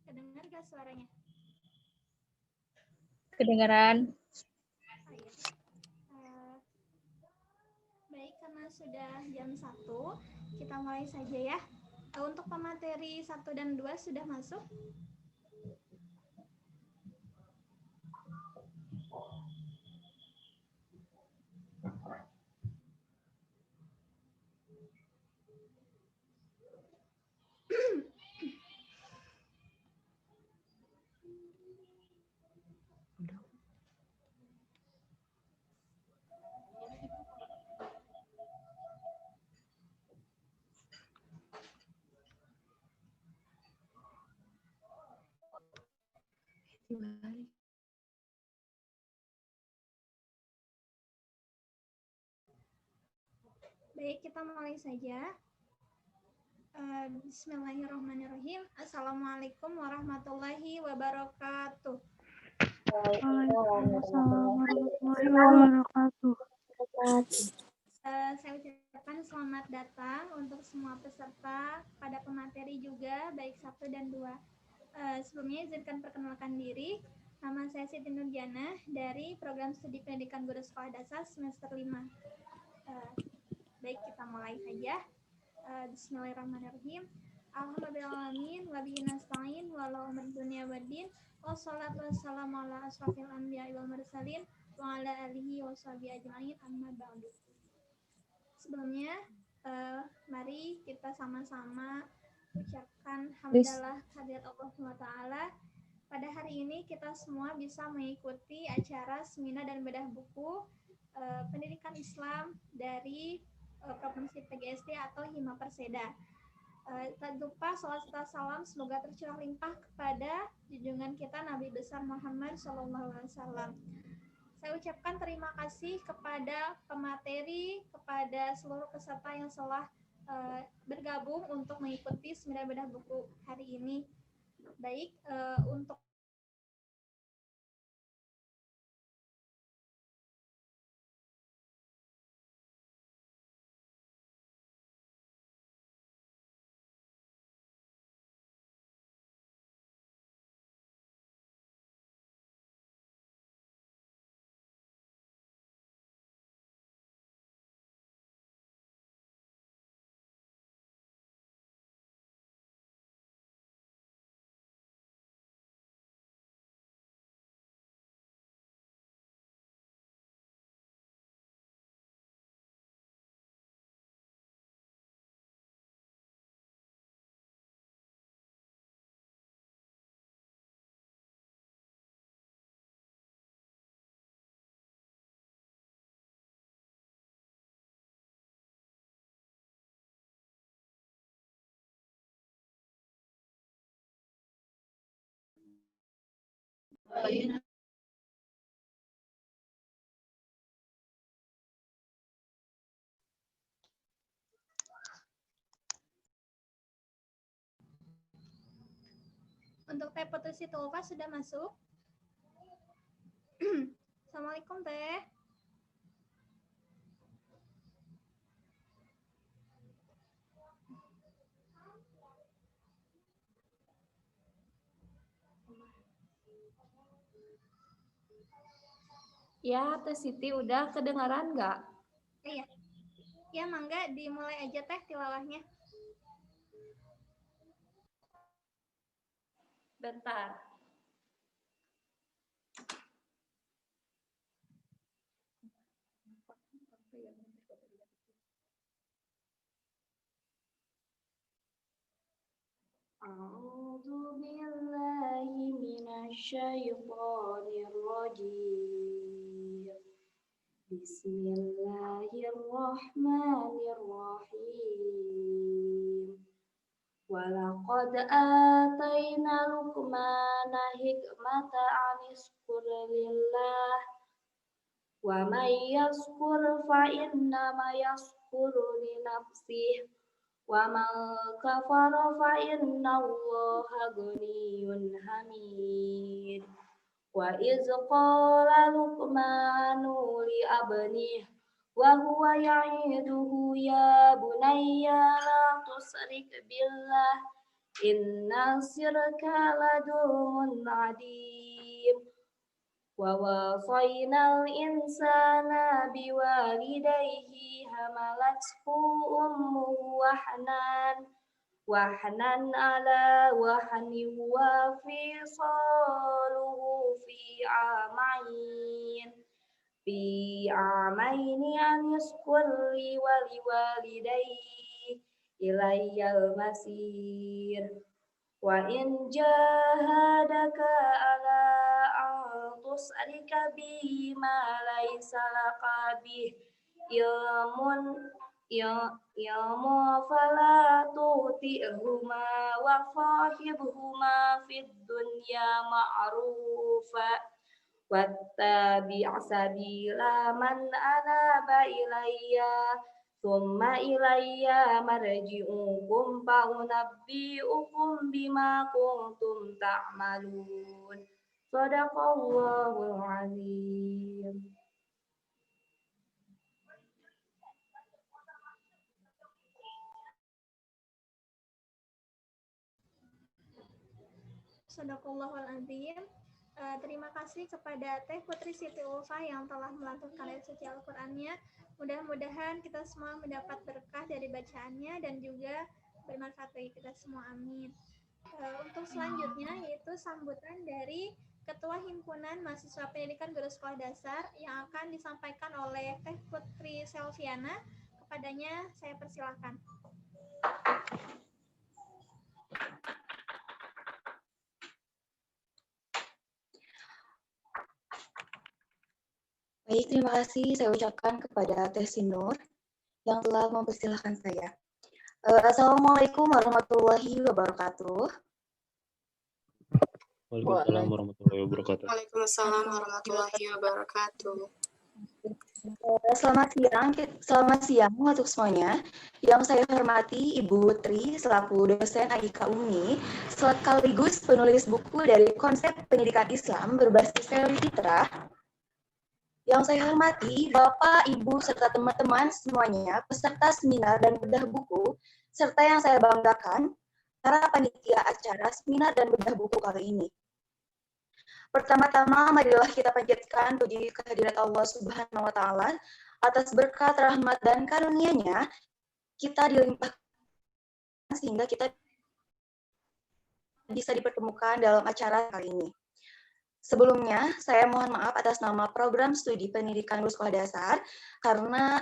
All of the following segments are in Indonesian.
Kedengar gak suaranya? Kedengaran. Baik, karena sudah jam 1, kita mulai saja ya. Untuk pemateri 1 dan 2 sudah masuk? Baik, kita mulai saja. Bismillahirrahmanirrahim. Assalamualaikum warahmatullahi wabarakatuh. Waalaikumsalam warahmatullahi wabarakatuh. Saya ucapkan selamat datang untuk semua peserta pada pemateri juga, baik 1 dan 2. Sebelumnya izinkan perkenalkan diri. Nama saya Siti Nurjana dari Program Studi Pendidikan Guru Sekolah Dasar semester 5. Baik, kita mulai saja. Bismillahirrahmanirrahim. Alhamdulillahirrahmanirrahim. Wa bihi nasta'in wa ala umur dunya waddin. Wassalatu wassalamu ala asrofil anbiya wal mursalin wa ala alihi wa sahbihi ajma'in, amma ba'du. Sebelumnya, mari kita sama-sama ucapkan hamdalah kehadirat Allah SWT. Pada hari ini kita semua bisa mengikuti acara seminar dan bedah buku pendidikan Islam dari Provinsi PGSD atau Hima Perseda. Tak lupa salawat serta salam semoga tercurah limpah kepada junjungan kita Nabi besar Muhammad SAW. Saya ucapkan terima kasih kepada pemateri, kepada seluruh peserta yang telah bergabung untuk mengikuti seminar bedah buku hari ini. Baik, untuk untuk Teh Putri Situlfa sudah masuk. Assalamualaikum Teh. Ya, Teh Siti, udah kedengaran nggak? Iya. Ya, mangga dimulai aja Teh tilawahnya. Bentar. A'udzu billahi minasyaitonir rajim. Bismillahirrahmanirrahim. Walaqad atayna Luqmana hikmata anishkur lillah wa may yashkur fa innama yashkuru li nafsihi wa man kafara fa innallaha ghaniyyun hamid. Wa iz qala Luqmanu li abnihi وهو يعيده يا بني لا تشرك بالله إن الشرك لظلم عظيم ووصينا الإنسان بوالديه حملته أمه وهنا على وهن وفصاله في عامين أن اشكر لي ولوالديك إلي المصير وإن جاهدك على أن تشرك بي ما ليس لك به علم فلا تطعهما وصاحبهما في الدنيا معروفا واتبع سبيل من أناب إليّ ثم إليّ مرجعكم فأنبئكم بما كنتم تعملون صدق الله العظيم. Shadaqallahul Azim. Terima kasih kepada Teh Putri Siti Ulfa yang telah melantunkan ayat suci Al-Qur'annya. Mudah-mudahan kita semua mendapat berkah dari bacaannya dan juga bermanfaat bagi kita semua. Amin. Untuk selanjutnya yaitu sambutan dari Ketua Himpunan Mahasiswa Pendidikan Guru Sekolah Dasar yang akan disampaikan oleh Teh Putri Selviana. Kepadanya saya persilakan. Baik, terima kasih saya ucapkan kepada Teh Sinur yang telah mempersilahkan saya. Assalamualaikum warahmatullahi wabarakatuh. Waalaikumsalam warahmatullahi wabarakatuh. Waalaikumsalam warahmatullahi wabarakatuh. Selamat siang untuk semuanya. Yang saya hormati Ibu Tri selaku dosen AIK UNI, sekaligus penulis buku dari konsep pendidikan Islam berbasis teori fitrah. Yang saya hormati Bapak, Ibu, serta teman-teman semuanya, peserta seminar dan bedah buku, serta yang saya banggakan, para panitia acara seminar dan bedah buku kali ini. Pertama-tama, marilah kita panjatkan puji kehadirat Allah Subhanahu wa Ta'ala atas berkat, rahmat, dan karunia-Nya, kita dilimpahkan sehingga kita bisa dipertemukan dalam acara kali ini. Sebelumnya, saya mohon maaf atas nama program studi pendidikan guru sekolah dasar, karena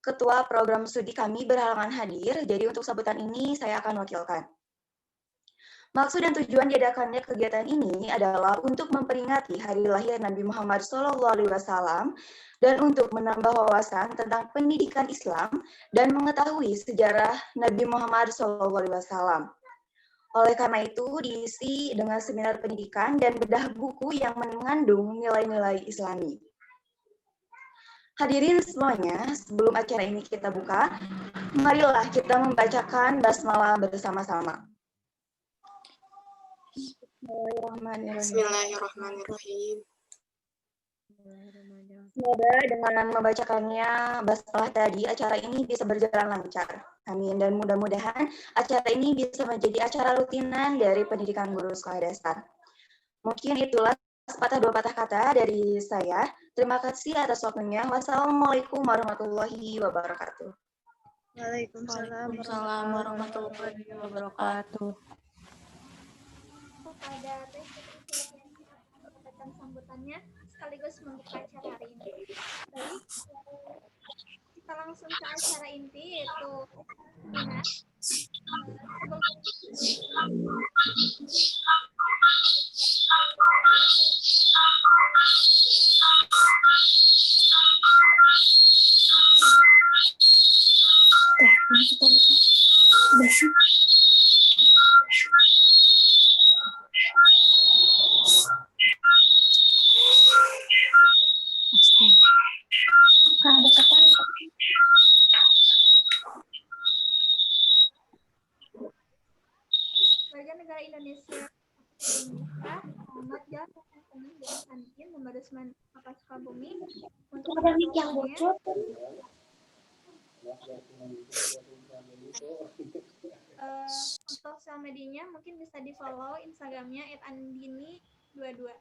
ketua program studi kami berhalangan hadir, jadi untuk sambutan ini saya akan wakilkan. Maksud dan tujuan diadakannya kegiatan ini adalah untuk memperingati hari lahir Nabi Muhammad SAW dan untuk menambah wawasan tentang pendidikan Islam dan mengetahui sejarah Nabi Muhammad SAW. Oleh karena itu, diisi dengan seminar pendidikan dan bedah buku yang mengandung nilai-nilai Islami. Hadirin semuanya, sebelum acara ini kita buka, marilah kita membacakan basmalah bersama-sama. Bismillahirrahmanirrahim. Semoga dengan membacakannya basmalah tadi, acara ini bisa berjalan lancar. Amin. Dan mudah-mudahan acara ini bisa menjadi acara rutinan dari pendidikan guru sekolah dasar. Mungkin itulah sepatah dua patah kata dari saya. Terima kasih atas waktunya. Wassalamualaikum warahmatullahi wabarakatuh. Waalaikumsalam warahmatullahi wabarakatuh. Kepada Teh Putri Selviana yang akan menyampaikan sambutannya sekaligus membuka acara hari ini. Baik, kita langsung ke acara inti yaitu seminar. Warga negara Indonesia Muhammad Jalal Ombudsman Kota Sukabumi untuk melakukannya. Untuk sosial medianya mungkin bisa di follow Instagramnya @andini22.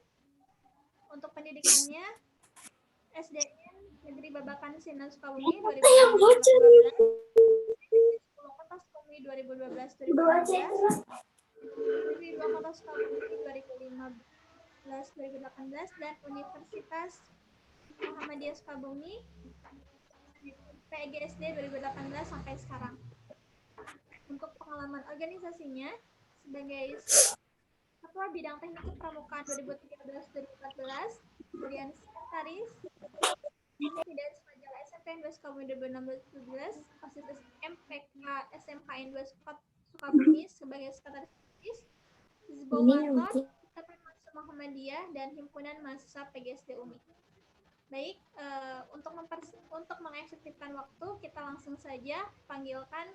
Untuk pendidikannya SDN Negeri Babakan Sinar Sukabumi 2012, Kota Sukabumi 2012-2015, Negeri 2 Kota Sukabumi 2015-2018, dan Universitas Muhammadiyah Sukabumi PGSD 2018 sampai sekarang. Untuk pengalaman organisasinya sebagai Ketua Bidang Teknik Kepramukaan 2013-2014, kemudian Sekretaris dan majalah SMKN 2 Sukabumi 2016-2017, OSIS MPK SMKN 2 Sukabumi sebagai Sekretaris Hizbullah, Ikatan Mahasiswa Muhammadiyah, dan Himpunan Mahasiswa PGSD UMI. Baik, untuk mengefektifkan waktu, kita langsung saja panggilkan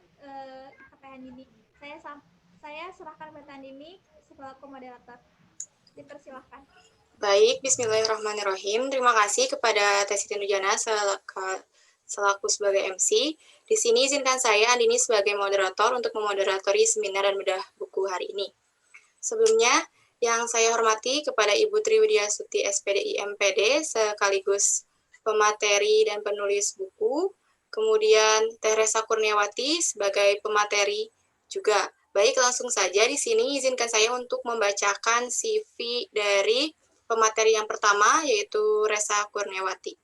Teh Andini. Saya serahkan ke Teh Andini selaku moderator. Dipersilahkan. Baik, bismillahirrahmanirrahim. Terima kasih kepada Teh Siti Nurjana selaku sebagai MC. Di sini izinkan saya Andini sebagai moderator untuk memoderatori seminar dan bedah buku hari ini. Sebelumnya, yang saya hormati kepada Ibu Triwidya Suti SPDI MPD sekaligus pemateri dan penulis buku, kemudian Teh Resa Kurniawati sebagai pemateri juga. Baik, langsung saja di sini izinkan saya untuk membacakan CV dari pemateri yang pertama, yaitu Resa Kurniawati.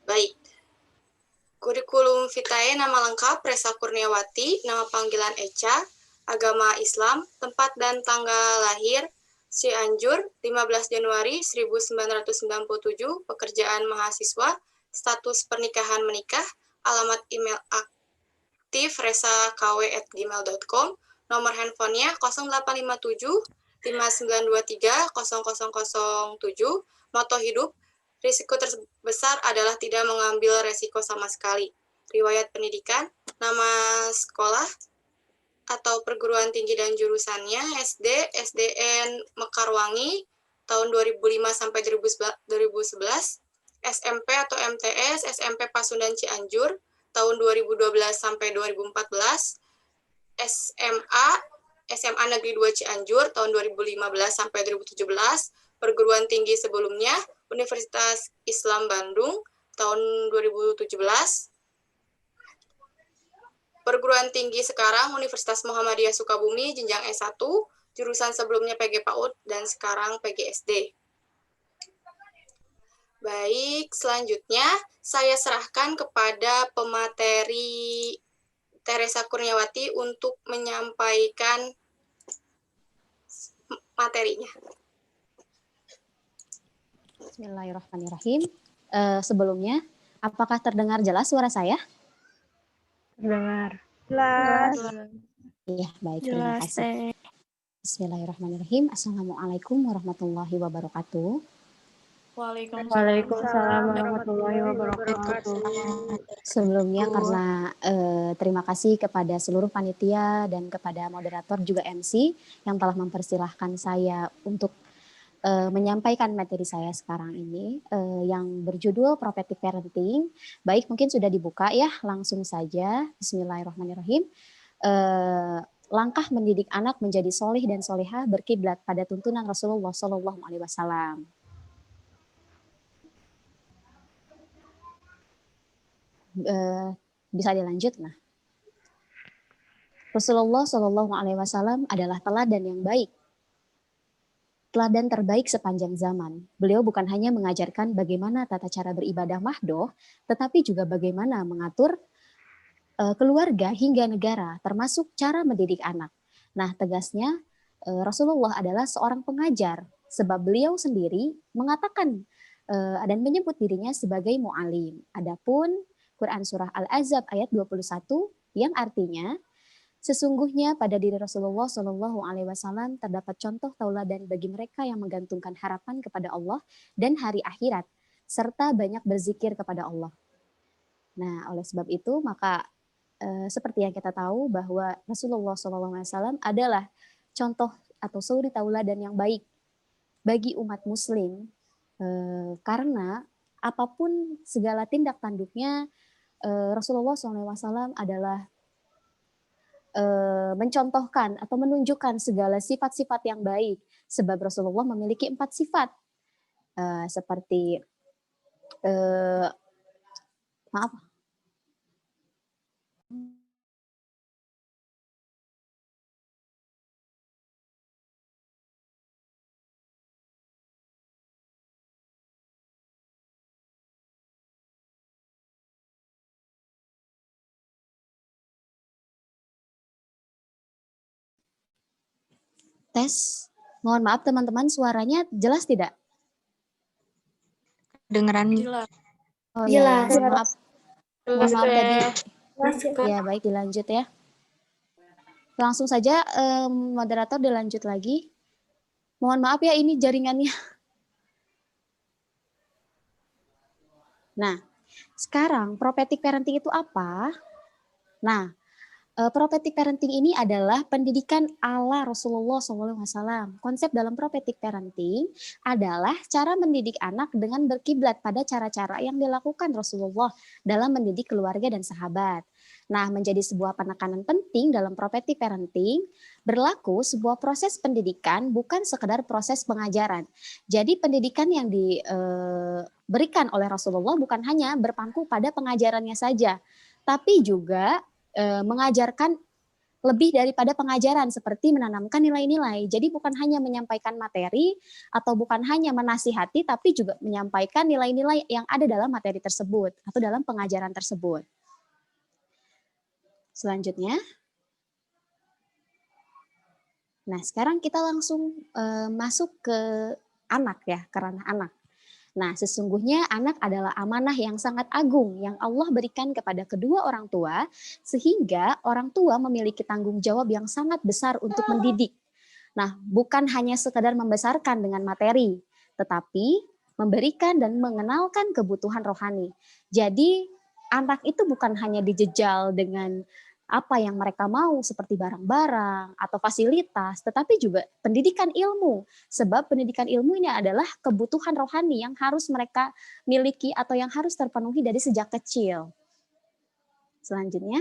Baik. Kurikulum vitae nama lengkap Resa Kurniawati, nama panggilan Echa, agama Islam, tempat dan tanggal lahir Cianjur 15 Januari 1997, pekerjaan mahasiswa, status pernikahan menikah, alamat email aktif resakw@gmail.com, nomor handphonenya 0857 5923 0007, moto hidup, risiko terbesar adalah tidak mengambil resiko sama sekali. Riwayat pendidikan, nama sekolah atau perguruan tinggi dan jurusannya SD, SDN Mekarwangi tahun 2005 sampai 2011, SMP atau MTS, SMP Pasundan Cianjur tahun 2012 sampai 2014, SMA Negeri 2 Cianjur tahun 2015 sampai 2017, perguruan tinggi sebelumnya Universitas Islam Bandung tahun 2017, perguruan tinggi sekarang Universitas Muhammadiyah Sukabumi jenjang S1, jurusan sebelumnya PG PAUD dan sekarang PGSD. Baik, selanjutnya saya serahkan kepada pemateri Teresa Kurniawati untuk menyampaikan materinya. Bismillahirrahmanirrahim. Sebelumnya, apakah terdengar jelas suara saya? Terdengar. Jelas. Iya, baik. Terima kasih. Bismillahirrahmanirrahim. Assalamualaikum warahmatullahi wabarakatuh. Waalaikumsalam warahmatullahi wabarakatuh. Sebelumnya karena terima kasih kepada seluruh panitia dan kepada moderator juga MC yang telah mempersilahkan saya untuk menyampaikan materi saya sekarang ini yang berjudul Prophetic Parenting. Baik, mungkin sudah dibuka ya, langsung saja. Bismillahirrahmanirrahim. Langkah mendidik anak menjadi solih dan solihah berkiblat pada tuntunan Rasulullah SAW. Bisa dilanjut, nah. Rasulullah SAW adalah teladan yang baik, teladan terbaik sepanjang zaman. Beliau bukan hanya mengajarkan bagaimana tata cara beribadah mahdoh, tetapi juga bagaimana mengatur keluarga hingga negara, termasuk cara mendidik anak. Nah, tegasnya Rasulullah adalah seorang pengajar, sebab beliau sendiri mengatakan dan menyebut dirinya sebagai mu'alim. Adapun Quran Surah Al-Ahzab ayat 21 yang artinya sesungguhnya pada diri Rasulullah SAW terdapat contoh tauladan bagi mereka yang menggantungkan harapan kepada Allah dan hari akhirat serta banyak berzikir kepada Allah. Nah, oleh sebab itu maka seperti yang kita tahu bahwa Rasulullah SAW adalah contoh atau suri tauladan yang baik bagi umat muslim, karena apapun segala tindak tanduknya, Rasulullah SAW adalah mencontohkan atau menunjukkan segala sifat-sifat yang baik, sebab Rasulullah memiliki 4 sifat, seperti maaf. Tes. Mohon maaf teman-teman, suaranya jelas tidak? Dengeran. Oh ya, Jelas. mohon maaf. Mohon maaf tadi. Masih. Ya, baik, dilanjut ya. Langsung saja moderator dilanjut lagi. Mohon maaf ya, ini jaringannya. Nah, sekarang prophetic parenting itu apa? Nah, prophetic parenting ini adalah pendidikan ala Rasulullah SAW. Konsep dalam prophetic parenting adalah cara mendidik anak dengan berkiblat pada cara-cara yang dilakukan Rasulullah dalam mendidik keluarga dan sahabat. Nah, menjadi sebuah penekanan penting dalam prophetic parenting, berlaku sebuah proses pendidikan bukan sekedar proses pengajaran. Jadi pendidikan yang diberikan oleh Rasulullah bukan hanya berpangku pada pengajarannya saja, tapi juga mengajarkan lebih daripada pengajaran, seperti menanamkan nilai-nilai. Jadi bukan hanya menyampaikan materi atau bukan hanya menasihati, tapi juga menyampaikan nilai-nilai yang ada dalam materi tersebut atau dalam pengajaran tersebut. Selanjutnya, nah sekarang kita langsung masuk ke anak ya, ke ranah anak. Nah, sesungguhnya anak adalah amanah yang sangat agung yang Allah berikan kepada kedua orang tua, sehingga orang tua memiliki tanggung jawab yang sangat besar untuk mendidik. Nah, bukan hanya sekedar membesarkan dengan materi, tetapi memberikan dan mengenalkan kebutuhan rohani. Jadi, anak itu bukan hanya dijejal dengan apa yang mereka mau seperti barang-barang atau fasilitas, tetapi juga pendidikan ilmu. Sebab pendidikan ilmu ini adalah kebutuhan rohani yang harus mereka miliki atau yang harus terpenuhi dari sejak kecil. Selanjutnya.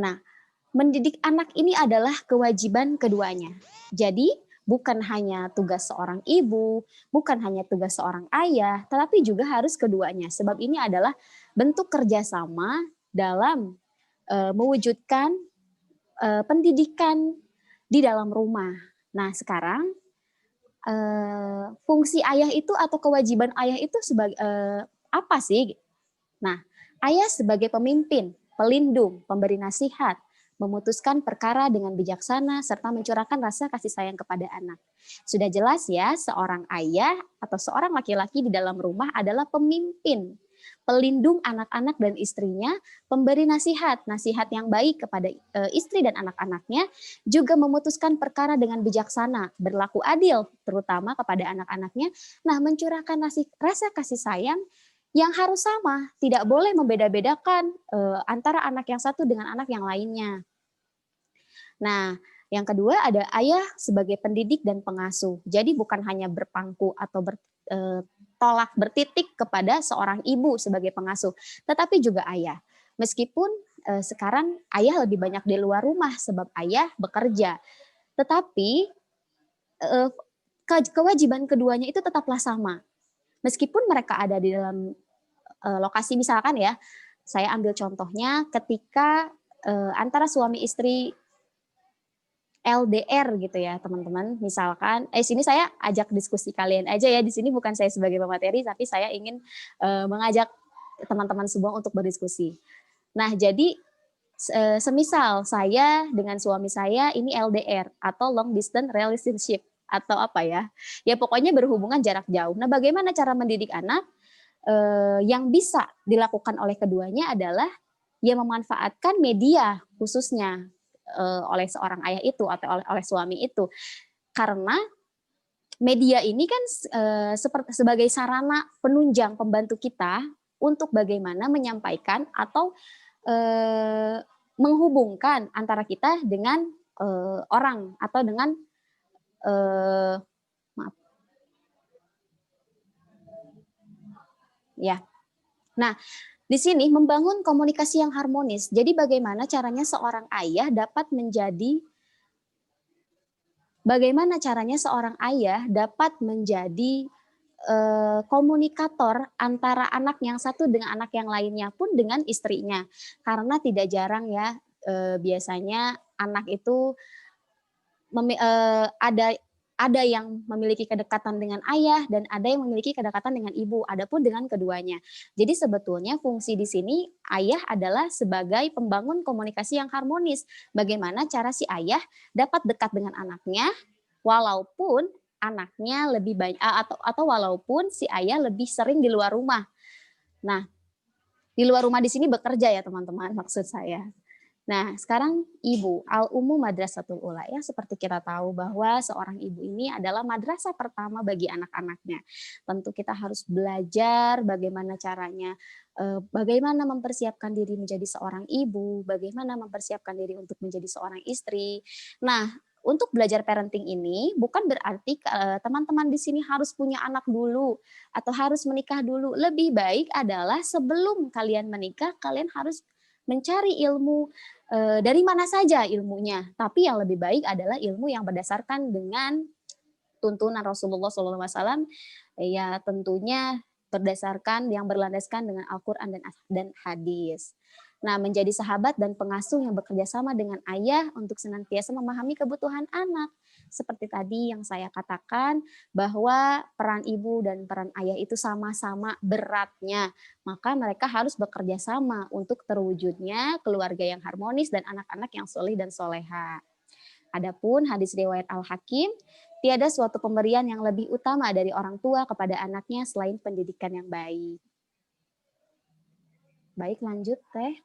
Nah, mendidik anak ini adalah kewajiban keduanya. Jadi, bukan hanya tugas seorang ibu, bukan hanya tugas seorang ayah, tetapi juga harus keduanya. Sebab ini adalah bentuk kerjasama dalam mewujudkan pendidikan di dalam rumah. Nah, sekarang fungsi ayah itu atau kewajiban ayah itu sebagai apa sih? Nah, ayah sebagai pemimpin, pelindung, pemberi nasihat, memutuskan perkara dengan bijaksana, serta mencurahkan rasa kasih sayang kepada anak. Sudah jelas ya, seorang ayah atau seorang laki-laki di dalam rumah adalah pemimpin, pelindung anak-anak dan istrinya, pemberi nasihat yang baik kepada istri dan anak-anaknya, juga memutuskan perkara dengan bijaksana, berlaku adil, terutama kepada anak-anaknya, nah mencurahkan rasa kasih sayang yang harus sama, tidak boleh membeda-bedakan antara anak yang satu dengan anak yang lainnya. Nah, yang kedua ada ayah sebagai pendidik dan pengasuh. Jadi bukan hanya berpangku atau bertitik kepada seorang ibu sebagai pengasuh, tetapi juga ayah. Meskipun sekarang ayah lebih banyak di luar rumah sebab ayah bekerja, tetapi kewajiban keduanya itu tetaplah sama. Meskipun mereka ada di dalam lokasi, misalkan ya, saya ambil contohnya ketika antara suami istri LDR gitu ya teman-teman, misalkan sini saya ajak diskusi kalian aja ya, di sini bukan saya sebagai pemateri, tapi saya ingin mengajak teman-teman semua untuk berdiskusi. Nah, jadi semisal saya dengan suami saya ini LDR atau long distance relationship atau apa ya pokoknya berhubungan jarak jauh. Nah, bagaimana cara mendidik anak? Yang bisa dilakukan oleh keduanya adalah memanfaatkan media khususnya oleh seorang ayah itu atau oleh suami itu, karena media ini kan sebagai sarana penunjang pembantu kita untuk bagaimana menyampaikan atau menghubungkan antara kita dengan orang atau dengan maaf. Ya. Nah, di sini membangun komunikasi yang harmonis. Jadi bagaimana caranya seorang ayah dapat menjadi komunikator antara anak yang satu dengan anak yang lainnya pun dengan istrinya. Karena tidak jarang ya biasanya anak itu ada yang memiliki kedekatan dengan ayah dan ada yang memiliki kedekatan dengan ibu, adapun dengan keduanya. Jadi sebetulnya fungsi di sini ayah adalah sebagai pembangun komunikasi yang harmonis. Bagaimana cara si ayah dapat dekat dengan anaknya walaupun anaknya lebih banyak atau walaupun si ayah lebih sering di luar rumah. Nah, di luar rumah di sini bekerja ya teman-teman, maksud saya. Nah, sekarang ibu, Al-Ummu Madrasatul Ula, ya seperti kita tahu bahwa seorang ibu ini adalah madrasah pertama bagi anak-anaknya. Tentu kita harus belajar bagaimana caranya, bagaimana mempersiapkan diri menjadi seorang ibu, bagaimana mempersiapkan diri untuk menjadi seorang istri. Nah, untuk belajar parenting ini bukan berarti teman-teman di sini harus punya anak dulu atau harus menikah dulu. Lebih baik adalah sebelum kalian menikah, kalian harus mencari ilmu dari mana saja ilmunya, tapi yang lebih baik adalah ilmu yang berdasarkan dengan tuntunan Rasulullah SAW, ya tentunya berdasarkan yang berlandaskan dengan Al-Quran dan hadis. Nah, menjadi sahabat dan pengasuh yang bekerja sama dengan ayah untuk senantiasa memahami kebutuhan anak. Seperti tadi yang saya katakan, bahwa peran ibu dan peran ayah itu sama-sama beratnya. Maka mereka harus bekerja sama untuk terwujudnya keluarga yang harmonis dan anak-anak yang soleh dan soleha. Adapun hadis riwayat Al-Hakim, tiada suatu pemberian yang lebih utama dari orang tua kepada anaknya selain pendidikan yang baik. Baik, lanjut Teh.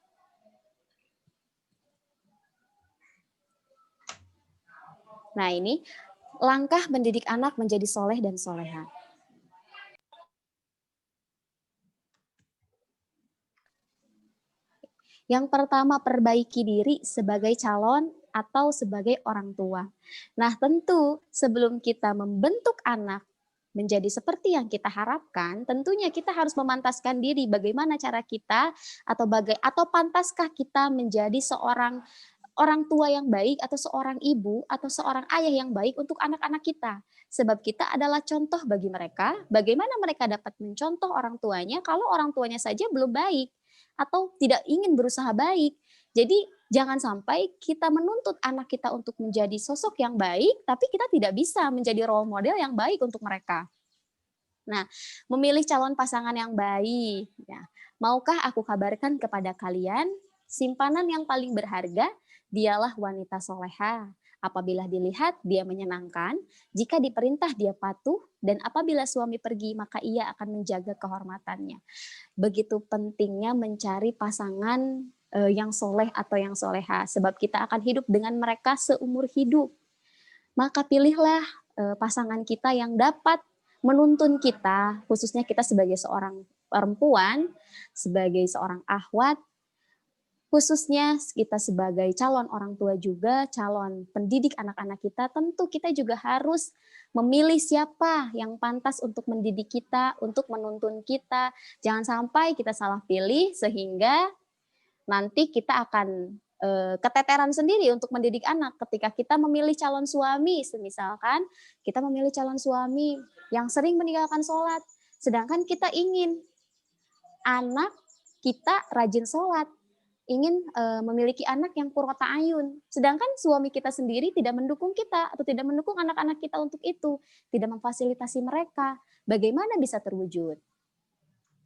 Nah ini, langkah mendidik anak menjadi soleh dan soleha. Yang pertama, perbaiki diri sebagai calon atau sebagai orang tua. Nah tentu sebelum kita membentuk anak menjadi seperti yang kita harapkan, tentunya kita harus memantaskan diri bagaimana cara kita atau pantaskah kita menjadi seorang orang tua yang baik atau seorang ibu atau seorang ayah yang baik untuk anak-anak kita. Sebab kita adalah contoh bagi mereka, bagaimana mereka dapat mencontoh orang tuanya kalau orang tuanya saja belum baik atau tidak ingin berusaha baik. Jadi jangan sampai kita menuntut anak kita untuk menjadi sosok yang baik, tapi kita tidak bisa menjadi role model yang baik untuk mereka. Nah, memilih calon pasangan yang baik. Ya. Maukah aku kabarkan kepada kalian, simpanan yang paling berharga, dialah wanita soleha. Apabila dilihat, dia menyenangkan. Jika diperintah, dia patuh. Dan apabila suami pergi, maka ia akan menjaga kehormatannya. Begitu pentingnya mencari pasangan yang soleh atau yang soleha. Sebab kita akan hidup dengan mereka seumur hidup. Maka pilihlah pasangan kita yang dapat menuntun kita, khususnya kita sebagai seorang perempuan, sebagai seorang akhwat, khususnya kita sebagai calon orang tua juga, calon pendidik anak-anak kita, tentu kita juga harus memilih siapa yang pantas untuk mendidik kita, untuk menuntun kita. Jangan sampai kita salah pilih sehingga nanti kita akan keteteran sendiri untuk mendidik anak. Ketika kita memilih calon suami, misalkan kita memilih calon suami yang sering meninggalkan sholat, sedangkan kita ingin anak kita rajin sholat, ingin memiliki anak yang qurrata ayun, sedangkan suami kita sendiri tidak mendukung kita atau tidak mendukung anak-anak kita untuk itu, tidak memfasilitasi mereka, bagaimana bisa terwujud?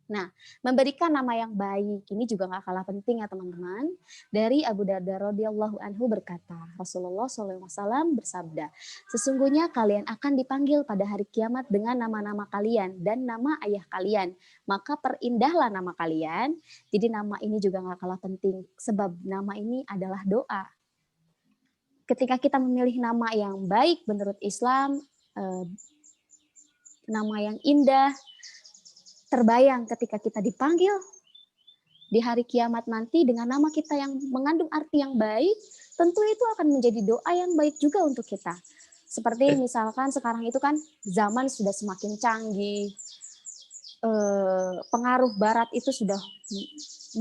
Nah, memberikan nama yang baik ini juga nggak kalah penting ya teman-teman. Dari Abu Darda radhiyallahu anhu berkata, Rasulullah SAW bersabda, sesungguhnya kalian akan dipanggil pada hari kiamat dengan nama-nama kalian dan nama ayah kalian. Maka perindahlah nama kalian. Jadi nama ini juga nggak kalah penting, sebab nama ini adalah doa. Ketika kita memilih nama yang baik menurut Islam, nama yang indah, terbayang ketika kita dipanggil di hari kiamat nanti dengan nama kita yang mengandung arti yang baik, tentu itu akan menjadi doa yang baik juga untuk kita. Seperti misalkan sekarang itu kan zaman sudah semakin canggih, pengaruh barat itu sudah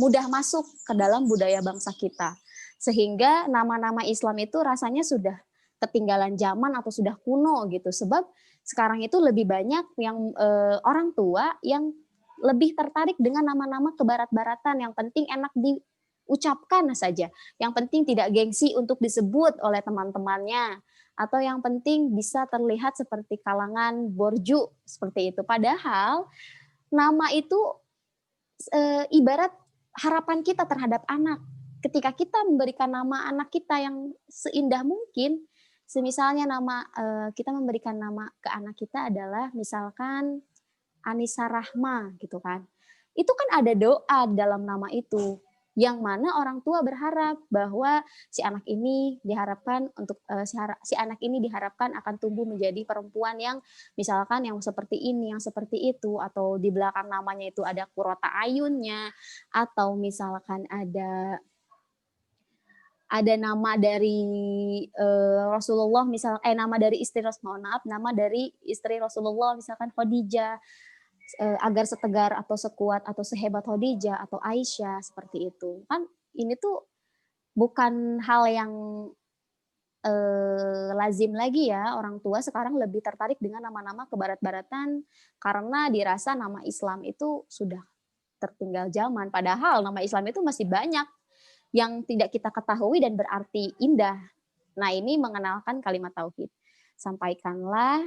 mudah masuk ke dalam budaya bangsa kita. Sehingga nama-nama Islam itu rasanya sudah ketinggalan zaman atau sudah kuno gitu. Sebab sekarang itu lebih banyak yang orang tua yang lebih tertarik dengan nama-nama kebarat-baratan, yang penting enak diucapkan saja. Yang penting tidak gengsi untuk disebut oleh teman-temannya, atau yang penting bisa terlihat seperti kalangan borju seperti itu. Padahal nama itu ibarat harapan kita terhadap anak. Ketika kita memberikan nama anak kita yang seindah mungkin, semisalnya nama kita memberikan nama ke anak kita adalah misalkan Anissa Rahma gitu kan. Itu kan ada doa dalam nama itu, yang mana orang tua berharap bahwa si anak ini diharapkan untuk si anak ini diharapkan akan tumbuh menjadi perempuan yang misalkan yang seperti ini, yang seperti itu, atau di belakang namanya itu ada kurota ayunnya, atau misalkan ada nama dari Rasulullah nama dari istri nama dari istri Rasulullah misalkan Khadijah, agar setegar atau sekuat atau sehebat Khadijah atau Aisyah, seperti itu. Kan ini tuh bukan hal yang lazim lagi ya. Orang tua sekarang lebih tertarik dengan nama-nama kebarat-baratan karena dirasa nama Islam itu sudah tertinggal zaman. Padahal nama Islam itu masih banyak yang tidak kita ketahui dan berarti indah. Nah, ini mengenalkan kalimat tauhid. Sampaikanlah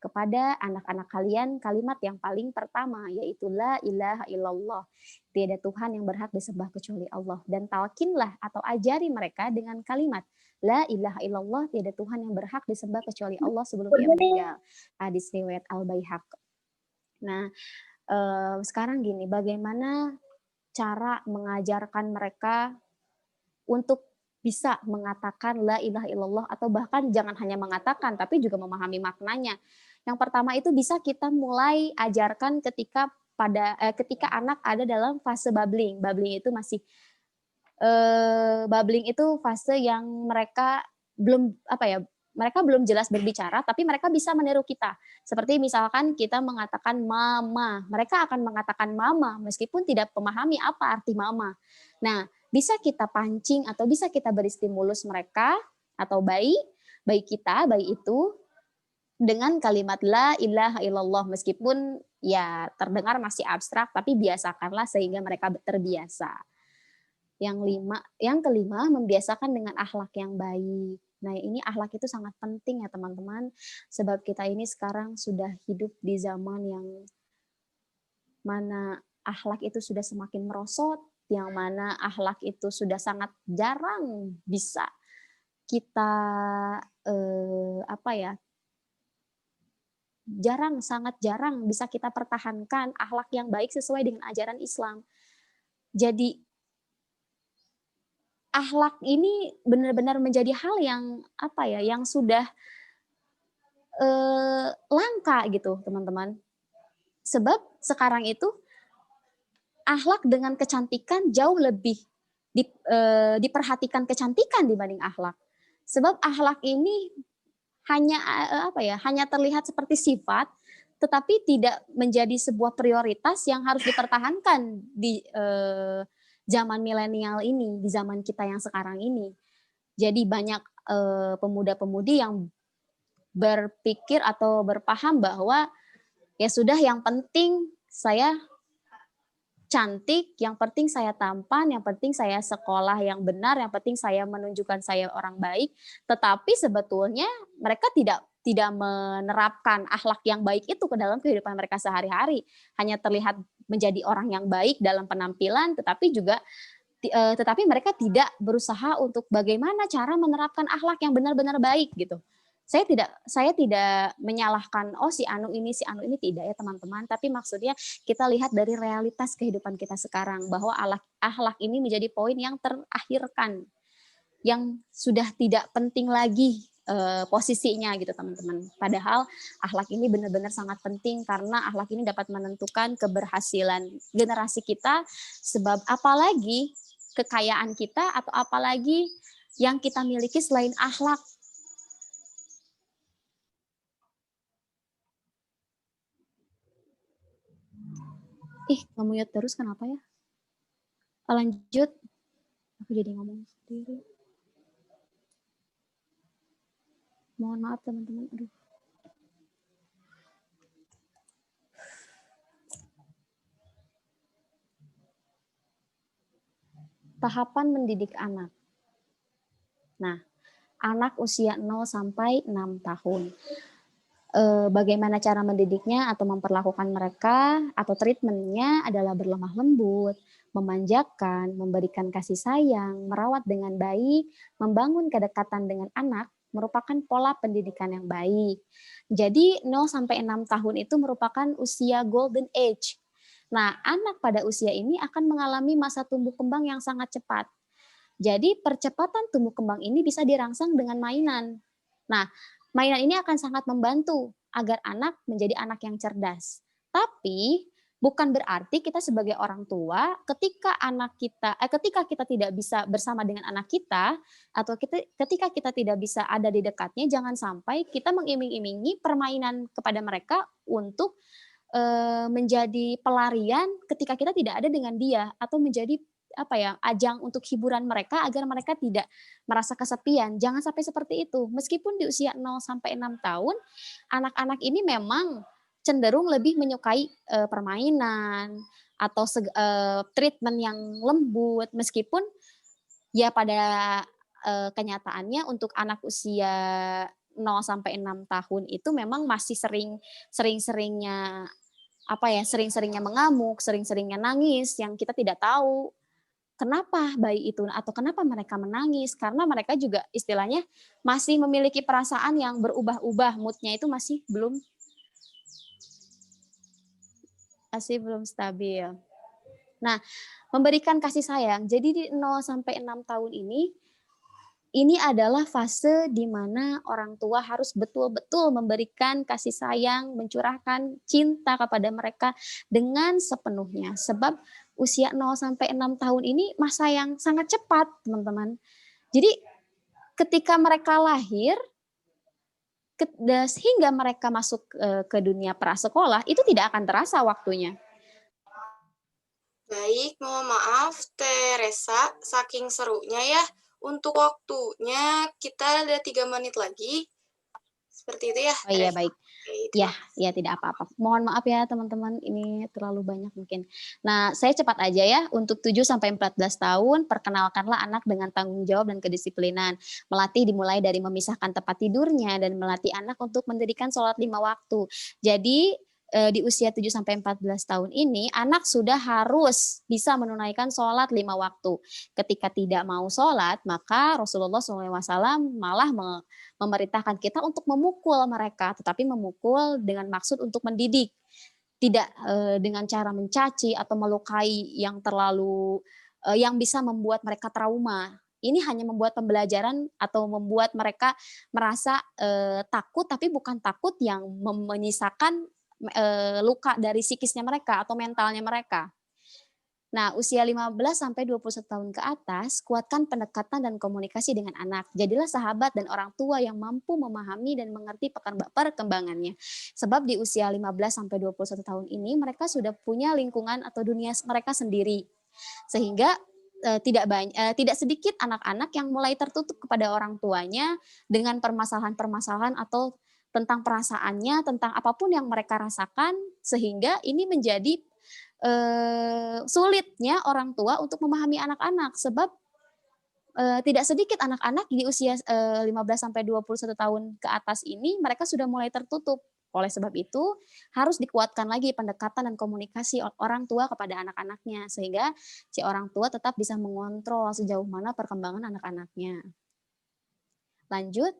kepada anak-anak kalian kalimat yang paling pertama, yaitu la ilaha illallah. Tiada Tuhan yang berhak disembah kecuali Allah. Dan talkinlah atau ajari mereka dengan kalimat la ilaha illallah, tiada Tuhan yang berhak disembah kecuali Allah sebelum ia meninggal. Hadis riwayat Al-Baihaqi. Nah, sekarang gini, bagaimana cara mengajarkan mereka untuk bisa mengatakan la ilaha illallah, atau bahkan jangan hanya mengatakan tapi juga memahami maknanya. Yang pertama itu bisa kita mulai ajarkan ketika anak ada dalam fase babbling. Babbling itu masih babbling itu fase yang mereka belum jelas berbicara, tapi mereka bisa meniru kita. Seperti misalkan kita mengatakan mama, mereka akan mengatakan mama meskipun tidak memahami apa arti mama. Nah, bisa kita pancing atau bisa kita beri stimulus mereka atau bayi itu dengan kalimat la ilaha illallah, meskipun ya terdengar masih abstrak, tapi biasakanlah sehingga mereka terbiasa. Yang kelima, membiasakan dengan akhlak yang baik. Nah, ini akhlak itu sangat penting ya teman-teman, sebab kita ini sekarang sudah hidup di zaman yang mana akhlak itu sudah semakin merosot, yang mana akhlak itu sudah sangat jarang bisa kita sangat jarang bisa kita pertahankan akhlak yang baik sesuai dengan ajaran Islam. Jadi akhlak ini benar-benar menjadi hal yang yang sudah langka gitu, teman-teman. Sebab sekarang itu akhlak dengan kecantikan jauh lebih diperhatikan kecantikan dibanding akhlak. Sebab akhlak ini hanya terlihat seperti sifat, tetapi tidak menjadi sebuah prioritas yang harus dipertahankan di zaman milenial ini, di zaman kita yang sekarang ini. Jadi banyak pemuda-pemudi yang berpikir atau berpaham bahwa ya sudah, yang penting saya cantik, yang penting saya tampan, yang penting saya sekolah yang benar, yang penting saya menunjukkan saya orang baik. Tetapi sebetulnya mereka tidak menerapkan akhlak yang baik itu ke dalam kehidupan mereka sehari-hari. Hanya terlihat menjadi orang yang baik dalam penampilan, tetapi mereka tidak berusaha untuk bagaimana cara menerapkan akhlak yang benar-benar baik gitu. Saya tidak menyalahkan si anu ini tidak ya teman-teman, tapi maksudnya kita lihat dari realitas kehidupan kita sekarang bahwa akhlak ini menjadi poin yang terakhirkan, yang sudah tidak penting lagi posisinya gitu teman-teman. Padahal akhlak ini benar-benar sangat penting karena akhlak ini dapat menentukan keberhasilan generasi kita, sebab apalagi kekayaan kita atau apalagi yang kita miliki selain akhlak. Nge-mute terus kenapa ya? Lanjut. Aku jadi ngomong sendiri. Mohon maaf teman-teman. Aduh. Tahapan mendidik anak. Nah, anak usia 0 sampai 6 tahun. Bagaimana cara mendidiknya atau memperlakukan mereka atau treatmentnya adalah berlemah lembut, memanjakan, memberikan kasih sayang, merawat dengan baik, membangun kedekatan dengan anak merupakan pola pendidikan yang baik. Jadi 0 sampai 6 tahun itu merupakan usia golden age. Nah, anak pada usia ini akan mengalami masa tumbuh kembang yang sangat cepat. Jadi percepatan tumbuh kembang ini bisa dirangsang dengan mainan. Nah, mainan ini akan sangat membantu agar anak menjadi anak yang cerdas. Tapi bukan berarti kita sebagai orang tua ketika kita tidak bisa bersama dengan anak kita atau ketika kita tidak bisa ada di dekatnya, jangan sampai kita mengiming-imingi permainan kepada mereka untuk menjadi pelarian ketika kita tidak ada dengan dia atau menjadi ajang untuk hiburan mereka agar mereka tidak merasa kesepian. Jangan sampai seperti itu. Meskipun di usia 0 sampai 6 tahun, anak-anak ini memang cenderung lebih menyukai permainan atau treatment yang lembut, meskipun ya pada kenyataannya untuk anak usia 0 sampai 6 tahun itu memang masih sering-seringnya mengamuk, sering-seringnya nangis yang kita tidak tahu kenapa bayi itu atau kenapa mereka menangis, karena mereka juga istilahnya masih memiliki perasaan yang berubah-ubah, moodnya itu masih belum stabil. Nah, memberikan kasih sayang. Jadi di 0 sampai 6 tahun ini adalah fase di mana orang tua harus betul-betul memberikan kasih sayang, mencurahkan cinta kepada mereka dengan sepenuhnya. Sebab usia 0 sampai 6 tahun ini masa yang sangat cepat, teman-teman. Jadi ketika mereka lahir hingga mereka masuk ke dunia prasekolah, itu tidak akan terasa waktunya. Baik, mohon maaf Teresa, saking serunya ya. Untuk waktunya kita ada 3 menit lagi. Seperti itu ya. Oh iya, baik. Ya tidak apa-apa. Mohon maaf ya teman-teman, ini terlalu banyak mungkin. Nah, saya cepat aja ya. Untuk 7 sampai 14 tahun, perkenalkanlah anak dengan tanggung jawab dan kedisiplinan. Melatih dimulai dari memisahkan tempat tidurnya dan melatih anak untuk mendirikan sholat 5 waktu. Jadi di usia 7 sampai 14 tahun ini anak sudah harus bisa menunaikan sholat 5 waktu. Ketika tidak mau sholat, maka Rasulullah SAW malah memerintahkan kita untuk memukul mereka, tetapi memukul dengan maksud untuk mendidik, tidak dengan cara mencaci atau melukai yang terlalu yang bisa membuat mereka trauma. Ini hanya membuat pembelajaran atau membuat mereka merasa takut, tapi bukan takut yang menyisakan luka dari psikisnya mereka atau mentalnya mereka. Nah, usia 15 sampai 21 tahun ke atas, kuatkan pendekatan dan komunikasi dengan anak. Jadilah sahabat dan orang tua yang mampu memahami dan mengerti perkembangannya. Sebab di usia 15 sampai 21 tahun ini mereka sudah punya lingkungan atau dunia mereka sendiri. Sehingga tidak sedikit anak-anak yang mulai tertutup kepada orang tuanya dengan permasalahan-permasalahan atau tentang perasaannya, tentang apapun yang mereka rasakan, sehingga ini menjadi sulitnya orang tua untuk memahami anak-anak. Sebab tidak sedikit anak-anak di usia 15 sampai 21 tahun ke atas ini mereka sudah mulai tertutup. Oleh sebab itu harus dikuatkan lagi pendekatan dan komunikasi orang tua kepada anak-anaknya sehingga si orang tua tetap bisa mengontrol sejauh mana perkembangan anak-anaknya. Lanjut.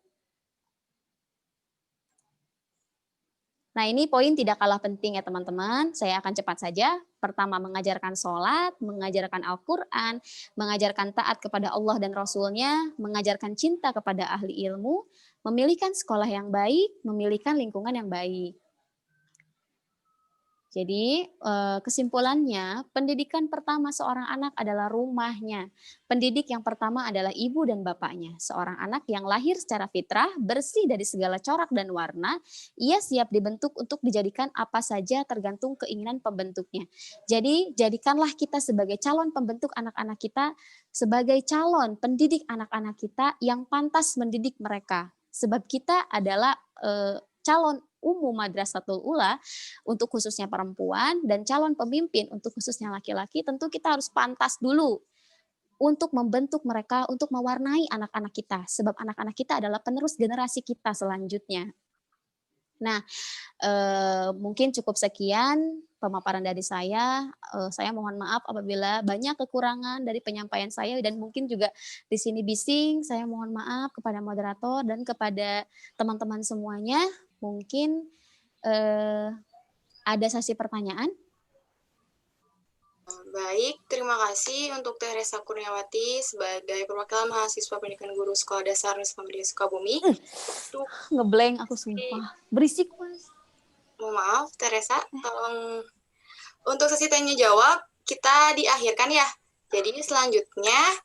Nah, ini poin tidak kalah penting ya teman-teman. Saya akan cepat saja. Pertama, mengajarkan sholat, mengajarkan Al-Quran, mengajarkan taat kepada Allah dan Rasul-Nya, mengajarkan cinta kepada ahli ilmu, memilihkan sekolah yang baik, memilihkan lingkungan yang baik. Jadi kesimpulannya, pendidikan pertama seorang anak adalah rumahnya. Pendidik yang pertama adalah ibu dan bapaknya. Seorang anak yang lahir secara fitrah, bersih dari segala corak dan warna, ia siap dibentuk untuk dijadikan apa saja tergantung keinginan pembentuknya. Jadi jadikanlah kita sebagai calon pembentuk anak-anak kita, sebagai calon pendidik anak-anak kita yang pantas mendidik mereka. Sebab kita adalah calon umum Madrasatul Ula untuk khususnya perempuan dan calon pemimpin untuk khususnya laki-laki, tentu kita harus pantas dulu untuk membentuk mereka, untuk mewarnai anak-anak kita. Sebab anak-anak kita adalah penerus generasi kita selanjutnya. Nah, mungkin cukup sekian pemaparan dari saya. Saya mohon maaf apabila banyak kekurangan dari penyampaian saya dan mungkin juga di sini bising. Saya mohon maaf kepada moderator dan kepada teman-teman semuanya. Mungkin ada sesi pertanyaan. Baik, terima kasih untuk Teh Resa Kurniawati sebagai perwakilan mahasiswa pendidikan guru Sekolah Dasar Nusa Muhammadiyah Sukabumi. Ngeblank aku sumpah. Berisik, Mas. Mohon maaf, Teh Resa, tolong untuk sesi tanya jawab kita diakhirkan ya. Jadi selanjutnya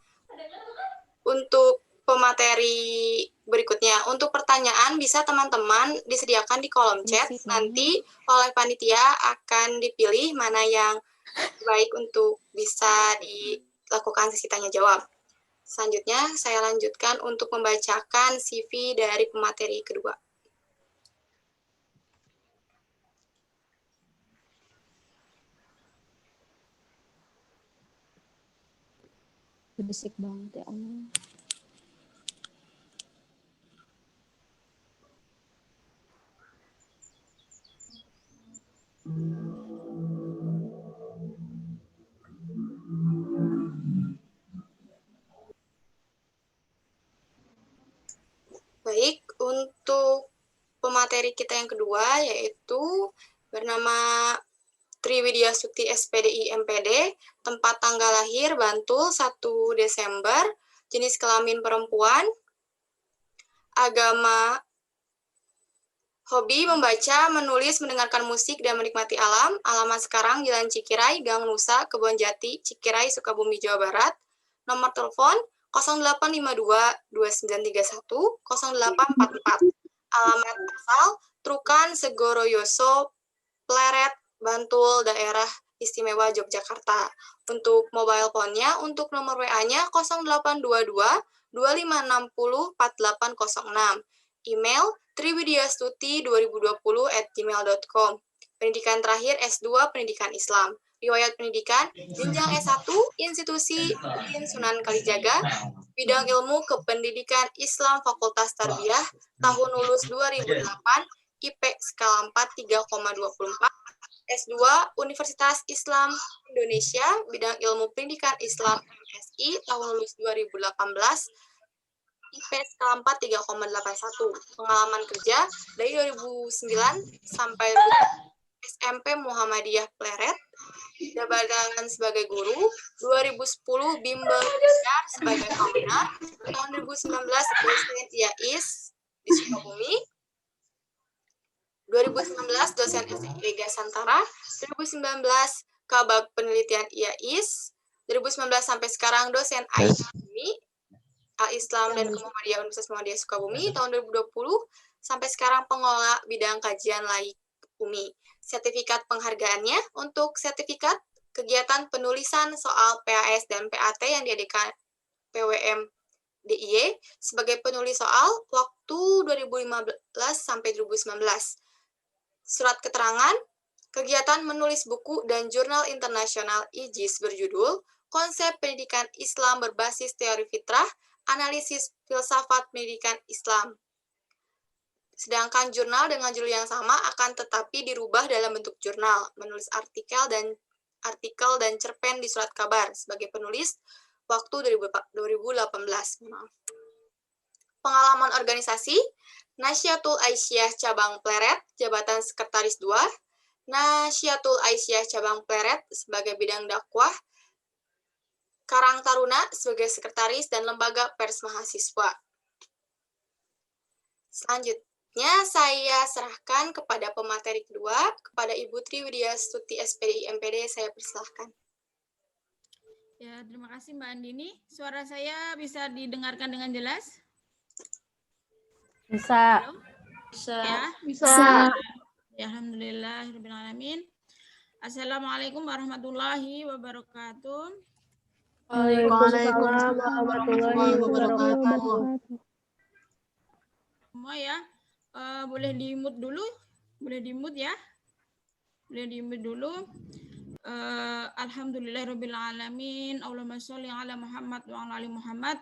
untuk pemateri berikutnya, untuk pertanyaan bisa teman-teman disediakan di kolom chat. Nanti oleh panitia akan dipilih mana yang baik untuk bisa dilakukan sesi tanya jawab. Selanjutnya saya lanjutkan untuk membacakan CV dari pemateri kedua. Berisik banget ya Allah. Baik, untuk pemateri kita yang kedua yaitu bernama Triwidya Sukti SPDI MPD, tempat tanggal lahir Bantul 1 Desember, jenis kelamin perempuan, agama, hobi membaca, menulis, mendengarkan musik, dan menikmati alam, alamat sekarang Jalan Cikirai, Gang Nusa, Kebon Jati, Cikirai, Sukabumi, Jawa Barat, nomor telepon 0852-2931-0844, alamat asal Trukan, Segoroyoso, Pleret, Bantul, Daerah Istimewa Yogyakarta. Untuk mobile phone-nya, untuk nomor WA-nya 0822-2560-4806. Email triwidyastuti2020@gmail.com. Pendidikan terakhir S2 Pendidikan Islam. Riwayat pendidikan, jenjang S1, institusi Udin Sunan Kalijaga, bidang ilmu kependidikan Islam Fakultas Tarbiyah, tahun lulus 2008, IP skala 4 3,24, S2 Universitas Islam Indonesia, bidang ilmu pendidikan Islam MSI, tahun lulus 2018, IP skala 4 3,81. Pengalaman kerja dari 2009 sampai SMP Muhammadiyah Pleret, jabatan sebagai guru, 2010 Bimbel Belajar sebagai owner, tahun 2019 dosen IAIS di Sukabumi, 2019 dosen SIG Gasantara, 2019 Kabag Penelitian IAIS, 2019 sampai sekarang dosen Islam dan Kemuhammadiyah Universitas Muhammadiyah Sukabumi, tahun 2020 sampai sekarang pengelola bidang kajian laik UMI. Sertifikat penghargaannya untuk sertifikat kegiatan penulisan soal PAS dan PAT yang diadakan PWM DIY sebagai penulis soal waktu 2015 sampai 2019. Surat keterangan kegiatan menulis buku dan jurnal internasional IJIS berjudul Konsep Pendidikan Islam Berbasis Teori Fitrah, Analisis Filsafat Pendidikan Islam. Sedangkan jurnal dengan judul yang sama akan tetapi dirubah dalam bentuk jurnal, menulis artikel dan cerpen di surat kabar sebagai penulis waktu 2018. Pengalaman organisasi, Nasyatul Aisyah Cabang Pleret, jabatan Sekretaris 2, Nasyatul Aisyah Cabang Pleret sebagai bidang dakwah, Karang Taruna sebagai sekretaris dan lembaga pers mahasiswa. Selanjutnya, Selanjutnya saya serahkan kepada pemateri kedua, kepada Ibu Triwidya Stuti SPD MPD, saya persilahkan. Ya, terima kasih Mbak Andini. Suara saya bisa didengarkan dengan jelas? Bisa. Halo? Bisa. Ya, Bisa. ya, alhamdulillahirrahmanirrahim. Assalamualaikum warahmatullahi wabarakatuh. Waalaikumsalam warahmatullahi wabarakatuh. Semua ya, boleh di-mute dulu? Boleh di-mute ya? Boleh di-mute dulu. Alhamdulillahirrabbilalamin. Allahumma sholli ala Muhammad wa ala ali Muhammad.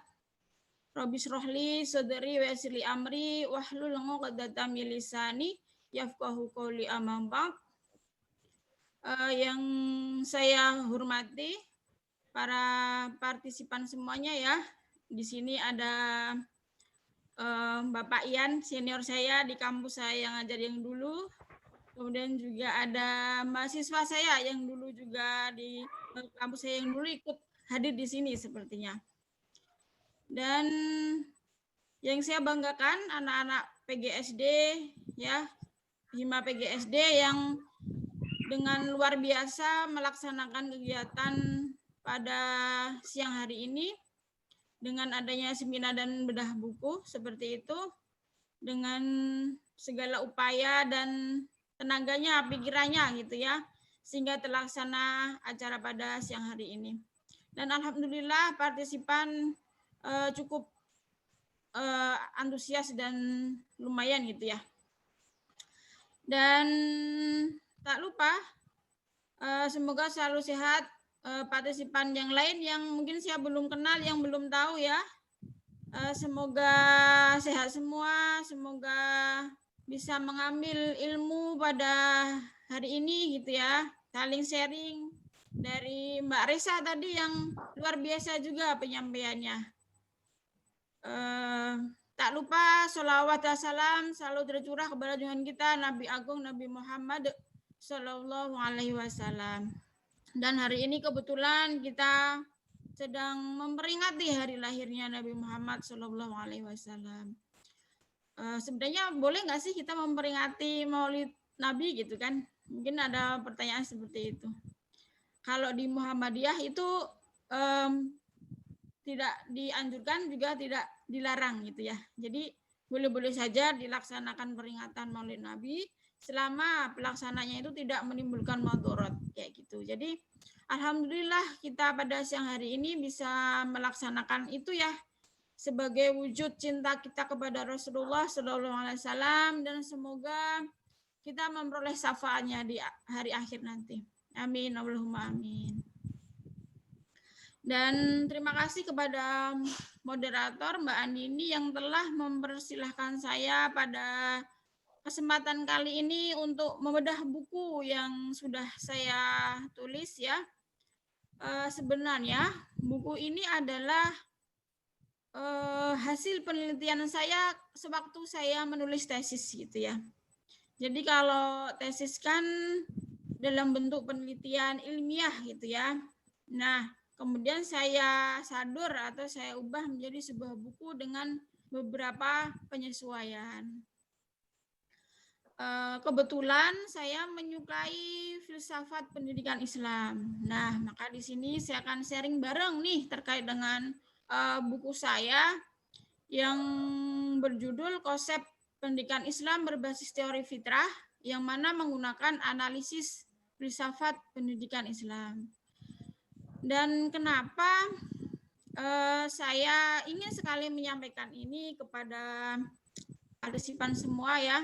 Rabbi shrahli sadri wa yassir li amri wahlul 'uqdatam min lisani yafqahu qawli amma ba'd. Yang saya hormati para partisipan semuanya ya. Di sini ada Bapak Ian, senior saya di kampus saya yang ngajar yang dulu. Kemudian juga ada mahasiswa saya yang dulu juga di kampus saya yang dulu ikut hadir di sini sepertinya. Dan yang saya banggakan anak-anak PGSD ya, Hima PGSD yang dengan luar biasa melaksanakan kegiatan pada siang hari ini dengan adanya seminar dan bedah buku seperti itu, dengan segala upaya dan tenaganya, pikirannya gitu ya, sehingga terlaksana acara pada siang hari ini. Dan alhamdulillah partisipan cukup antusias dan lumayan gitu ya. Dan tak lupa semoga selalu sehat partisipan yang lain yang mungkin saya belum kenal, yang belum tahu ya. Semoga sehat semua, semoga bisa mengambil ilmu pada hari ini gitu ya. Saling sharing dari Mbak Resa tadi yang luar biasa juga penyampaiannya. Tak lupa sholawat dan salam selalu tercurah kepada junjungan kita Nabi Agung Nabi Muhammad Sallallahu Alaihi Wasallam. Dan hari ini kebetulan kita sedang memperingati hari lahirnya Nabi Muhammad Sallallahu Alaihi Wasallam. Sebenarnya boleh nggak sih kita memperingati Maulid Nabi gitu kan? Mungkin ada pertanyaan seperti itu. Kalau di Muhammadiyah itu tidak dianjurkan juga tidak dilarang gitu ya. Jadi boleh-boleh saja dilaksanakan peringatan Maulid Nabi selama pelaksananya itu tidak menimbulkan madharat kayak gitu. Jadi alhamdulillah kita pada siang hari ini bisa melaksanakan itu ya sebagai wujud cinta kita kepada Rasulullah SAW dan semoga kita memperoleh syafaatnya di hari akhir nanti. Amin, Allahumma amin. Dan terima kasih kepada moderator Mbak Andini yang telah mempersilahkan saya pada kesempatan kali ini untuk membedah buku yang sudah saya tulis ya. Sebenarnya buku ini adalah hasil penelitian saya sewaktu saya menulis tesis gitu ya. Jadi kalau tesis kan dalam bentuk penelitian ilmiah gitu ya. Nah, kemudian saya sadur atau saya ubah menjadi sebuah buku dengan beberapa penyesuaian. Kebetulan saya menyukai filsafat pendidikan Islam. Nah, maka di sini saya akan sharing bareng nih terkait dengan buku saya yang berjudul Konsep Pendidikan Islam Berbasis Teori Fitrah, yang mana menggunakan analisis filsafat pendidikan Islam. Dan kenapa saya ingin sekali menyampaikan ini kepada partisipan semua ya,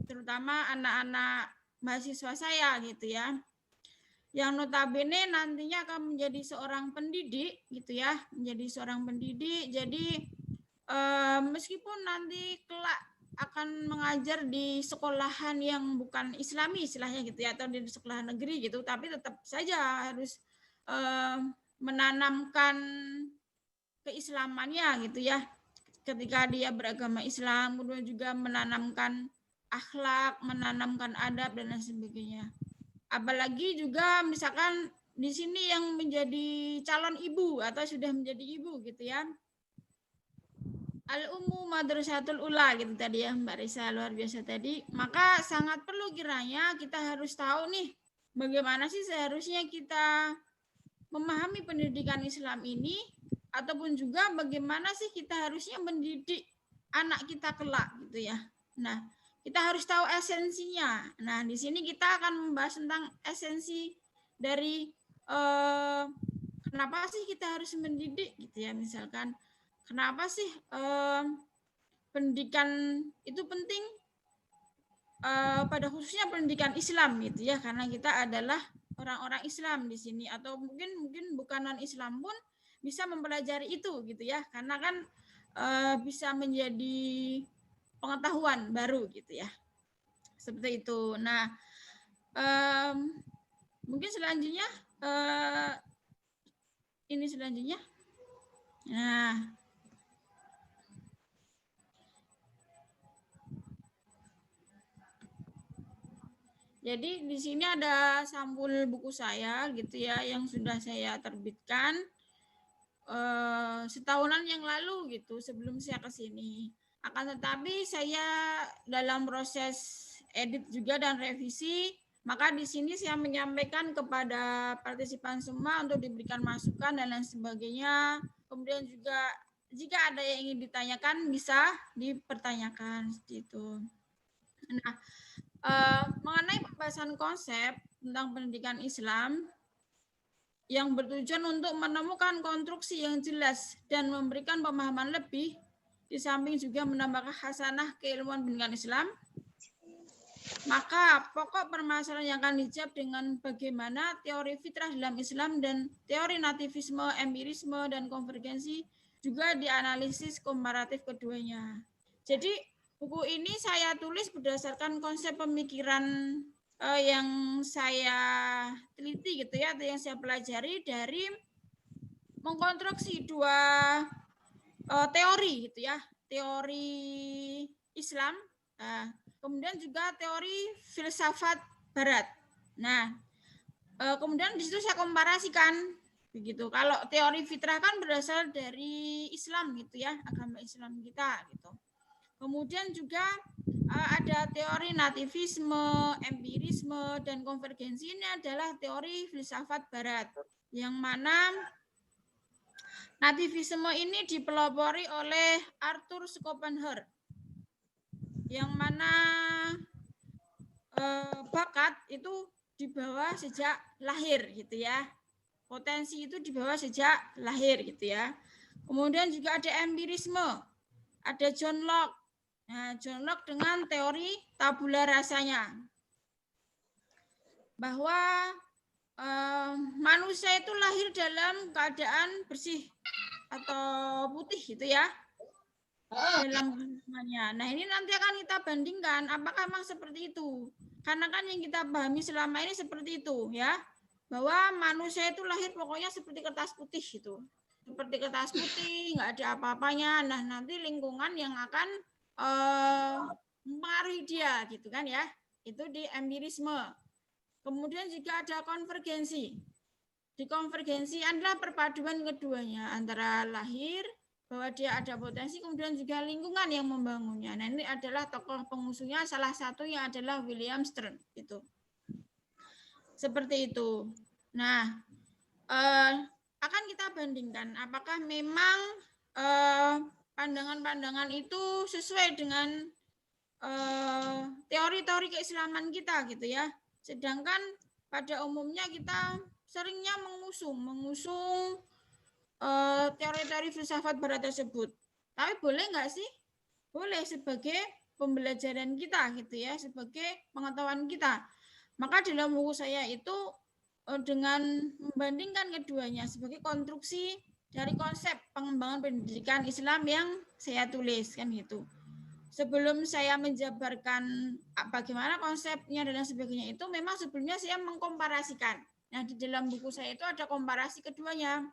terutama anak-anak mahasiswa saya gitu ya, yang notabene nantinya akan menjadi seorang pendidik gitu ya, menjadi seorang pendidik. Jadi meskipun nanti kelak akan mengajar di sekolahan yang bukan Islami istilahnya gitu ya, atau di sekolah negeri gitu, tapi tetap saja harus menanamkan keislamannya gitu ya. Ketika dia beragama Islam, kemudian juga menanamkan akhlak, menanamkan adab dan lain sebagainya. Apalagi juga misalkan di sini yang menjadi calon ibu atau sudah menjadi ibu gitu ya. Al-Ummu Madrasatul Ula gitu tadi ya Mbak Risa, luar biasa tadi. Maka sangat perlu kiranya kita harus tahu nih bagaimana sih seharusnya kita memahami pendidikan Islam ini, ataupun juga bagaimana sih kita harusnya mendidik anak kita kelak gitu ya. Nah, kita harus tahu esensinya. Nah, di sini kita akan membahas tentang esensi dari kenapa sih kita harus mendidik gitu ya, misalkan kenapa sih pendidikan itu penting, pada khususnya pendidikan Islam gitu ya, karena kita adalah orang-orang Islam di sini, atau mungkin bukan non Islam pun bisa mempelajari itu gitu ya, karena kan bisa menjadi pengetahuan baru gitu ya, seperti itu. Nah, mungkin selanjutnya ini selanjutnya. Nah, jadi di sini ada sampul buku saya gitu ya, yang sudah saya terbitkan setahunan yang lalu gitu sebelum saya ke sini. Akan tetapi saya dalam proses edit juga dan revisi, maka di sini saya menyampaikan kepada partisipan semua untuk diberikan masukan dan lain sebagainya. Kemudian juga jika ada yang ingin ditanyakan bisa dipertanyakan seperti itu. Nah, mengenai pembahasan konsep tentang pendidikan Islam yang bertujuan untuk menemukan konstruksi yang jelas dan memberikan pemahaman lebih, di samping juga menambahkan khasanah keilmuan pendidikan Islam, maka pokok permasalahan yang akan dijawab dengan bagaimana teori fitrah dalam Islam dan teori nativisme, empirisme, dan konvergensi juga dianalisis komparatif keduanya. Jadi buku ini saya tulis berdasarkan konsep pemikiran yang saya teliti gitu ya, atau yang saya pelajari dari mengkonstruksi dua teori gitu ya, teori Islam, kemudian juga teori filsafat Barat. Nah, kemudian di situ saya komparasikan begitu. Kalau teori fitrah kan berasal dari Islam gitu ya, agama Islam kita gitu. Kemudian juga ada teori nativisme, empirisme, dan konvergensi. Ini adalah teori filsafat Barat, yang mana nativisme ini dipelopori oleh Arthur Schopenhauer, yang mana bakat itu dibawa sejak lahir gitu ya, potensi itu dibawa sejak lahir gitu ya. Kemudian juga ada empirisme, ada John Locke. Nah, John Locke dengan teori tabula rasanya, bahwa manusia itu lahir dalam keadaan bersih atau putih gitu ya, dalam semuanya. Nah, ini nanti akan kita bandingkan apakah memang seperti itu, karena kan yang kita pahami selama ini seperti itu ya, bahwa manusia itu lahir pokoknya seperti kertas putih gitu, seperti kertas putih, nggak ada apa-apanya. Nah, nanti lingkungan yang akan mempengaruhi dia gitu kan ya, itu di empirisme. Kemudian juga ada konvergensi. Di konvergensi adalah perpaduan keduanya, antara lahir, bahwa dia ada potensi, kemudian juga lingkungan yang membangunnya. Nah, ini adalah tokoh pengusungnya, salah satunya adalah William Stern itu. Seperti itu. Nah, akan kita bandingkan apakah memang pandangan-pandangan itu sesuai dengan teori-teori keislaman kita gitu ya. Sedangkan pada umumnya kita seringnya mengusung teori-teori filsafat Barat tersebut. Tapi boleh nggak sih? Boleh, sebagai pembelajaran kita gitu ya, sebagai pengetahuan kita. Maka dalam buku saya itu dengan membandingkan keduanya sebagai konstruksi dari konsep pengembangan pendidikan Islam yang saya tulis kan gitu. Sebelum saya menjabarkan bagaimana konsepnya dan sebagainya itu, memang sebelumnya saya mengkomparasikan. Nah, di dalam buku saya itu ada komparasi keduanya.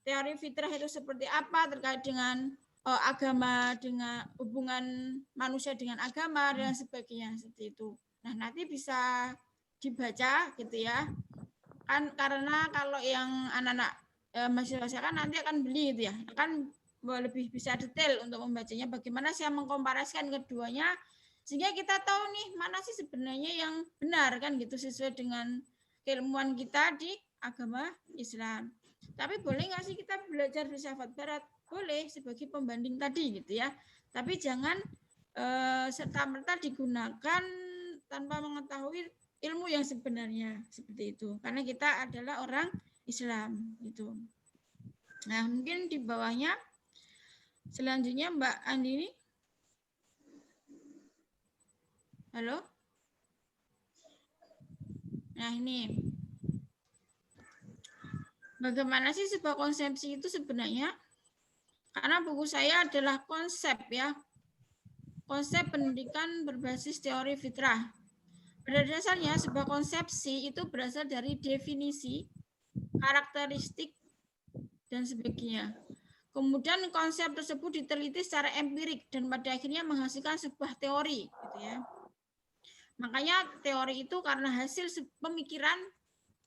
Teori fitrah itu seperti apa terkait dengan agama, dengan hubungan manusia dengan agama dan sebagainya seperti itu. Nah, nanti bisa dibaca gitu ya. Kan karena kalau yang anak-anak mahasiswa saya kan nanti akan beli gitu ya, akan lebih bisa detail untuk membacanya. Bagaimana saya mengkomparasikan keduanya sehingga kita tahu nih mana sih sebenarnya yang benar kan gitu sesuai dengan keilmuan kita di agama Islam. Tapi boleh nggak sih kita belajar filsafat Barat? Boleh sebagai pembanding tadi gitu ya. Tapi jangan serta-merta digunakan tanpa mengetahui ilmu yang sebenarnya seperti itu. Karena kita adalah orang Islam gitu. Nah, mungkin di bawahnya selanjutnya Mbak Andini. Halo? Nah, ini. Bagaimana sih sebuah konsepsi itu sebenarnya? Karena buku saya adalah konsep ya. Konsep pendidikan berbasis teori fitrah. Pada dasarnya sebuah konsepsi itu berasal dari definisi, karakteristik, dan sebagainya. Kemudian konsep tersebut diteliti secara empirik dan pada akhirnya menghasilkan sebuah teori, gitu ya. Makanya teori itu karena hasil pemikiran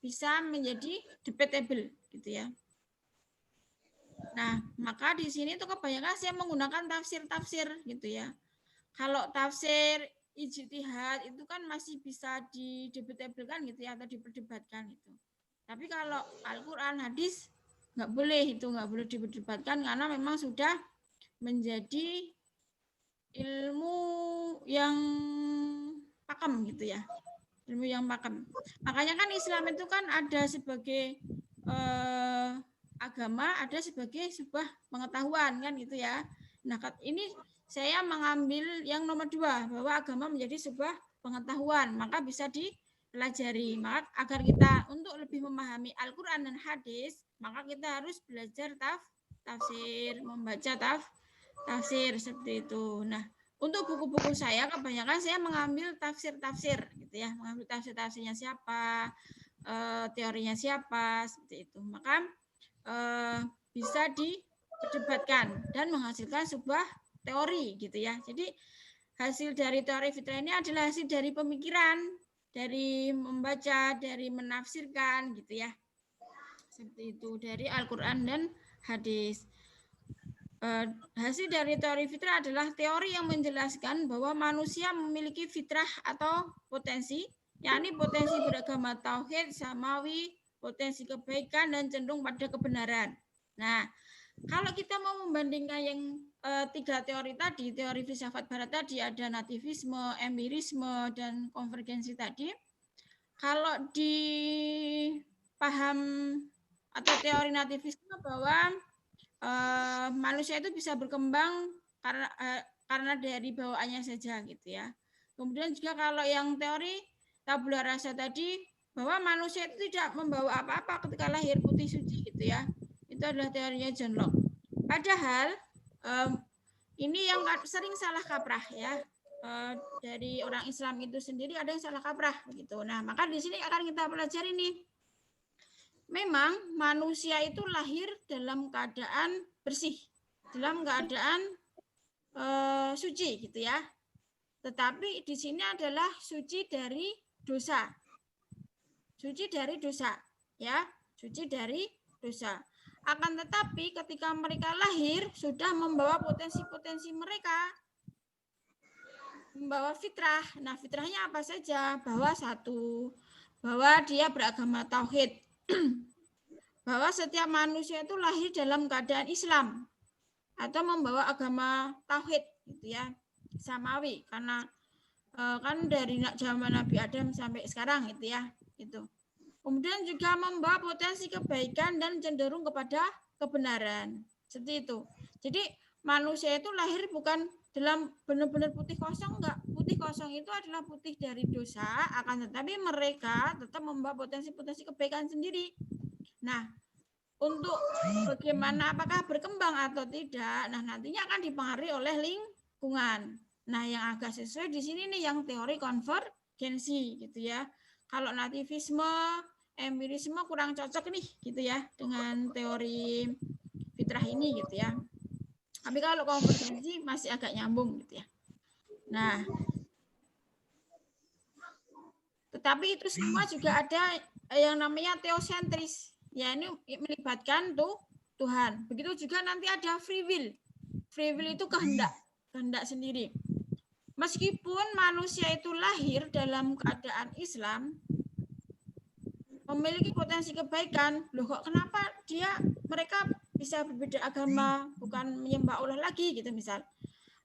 bisa menjadi debatable, gitu ya. Nah, maka di sini tuh kebanyakan saya menggunakan tafsir-tafsir, gitu ya. Kalau tafsir ijtihad itu kan masih bisa didebatable gitu ya, atau diperdebatkan gitu. Tapi kalau Al-Quran, hadis nggak boleh diperdebatkan karena memang sudah menjadi ilmu yang pakem gitu ya, ilmu yang pakem. Makanya kan Islam itu kan ada sebagai agama, ada sebagai sebuah pengetahuan kan gitu ya. Nah ini saya mengambil yang nomor 2 bahwa agama menjadi sebuah pengetahuan, maka bisa dipelajari. Maka agar kita untuk lebih memahami Al-Quran dan hadis, maka kita harus belajar tafsir, membaca tafsir seperti itu. Nah, untuk buku-buku saya kebanyakan saya mengambil tafsir-tafsir gitu ya, mengambil tafsir-tafsirnya siapa, teorinya siapa seperti itu. Maka bisa diperdebatkan dan menghasilkan sebuah teori gitu ya. Jadi hasil dari teori fitrah ini adalah hasil dari pemikiran, dari membaca, dari menafsirkan gitu ya. Seperti itu dari Al-Qur'an dan hadis. Hasil dari teori fitrah adalah teori yang menjelaskan bahwa manusia memiliki fitrah atau potensi, yakni potensi beragama tauhid, samawi, potensi kebaikan dan cenderung pada kebenaran. Nah, kalau kita mau membandingkan yang 3 teori tadi, teori filsafat barat tadi, ada nativisme, empirisme, dan konvergensi tadi. Kalau di paham atau teori nativisme bahwa manusia itu bisa berkembang karena dari bawaannya saja gitu ya. Kemudian juga kalau yang teori tabula rasa tadi, bahwa manusia itu tidak membawa apa-apa ketika lahir, putih suci gitu ya. Itu adalah teorinya John Locke. Padahal ini yang sering salah kaprah ya. Dari orang Islam itu sendiri ada yang salah kaprah gitu. Nah, maka di sini akan kita pelajari nih. Memang manusia itu lahir dalam keadaan bersih, dalam keadaan suci gitu ya. Tetapi di sini adalah suci dari dosa. Suci dari dosa ya, suci dari dosa. Akan tetapi ketika mereka lahir sudah membawa potensi-potensi mereka, membawa fitrah. Nah, fitrahnya apa saja? Bahwa dia beragama tauhid. Bahwa setiap manusia itu lahir dalam keadaan Islam atau membawa agama tauhid gitu ya, samawi, karena kan dari zaman Nabi Adam sampai sekarang gitu ya, itu. Kemudian juga membawa potensi kebaikan dan cenderung kepada kebenaran. Seperti itu. Jadi manusia itu lahir bukan dalam benar-benar putih kosong, enggak. Putih kosong itu adalah putih dari dosa, akan tetapi mereka tetap membawa potensi-potensi kebaikan sendiri. Nah, untuk bagaimana apakah berkembang atau tidak, nah nantinya akan dipengaruhi oleh lingkungan. Nah, yang agak sesuai di sini nih yang teori konvergensi gitu ya. Kalau nativisme, empirisme kurang cocok nih gitu ya dengan teori fitrah ini gitu ya. Tapi kalau konvergensi masih agak nyambung gitu ya. Nah, tetapi itu semua juga ada yang namanya teosentris. Ya, ini melibatkan Tuhan. Begitu juga nanti ada free will. Free will itu kehendak sendiri. Meskipun manusia itu lahir dalam keadaan Islam, memiliki potensi kebaikan, loh kok kenapa mereka bisa berbeda agama, bukan menyembah Allah lagi gitu misal.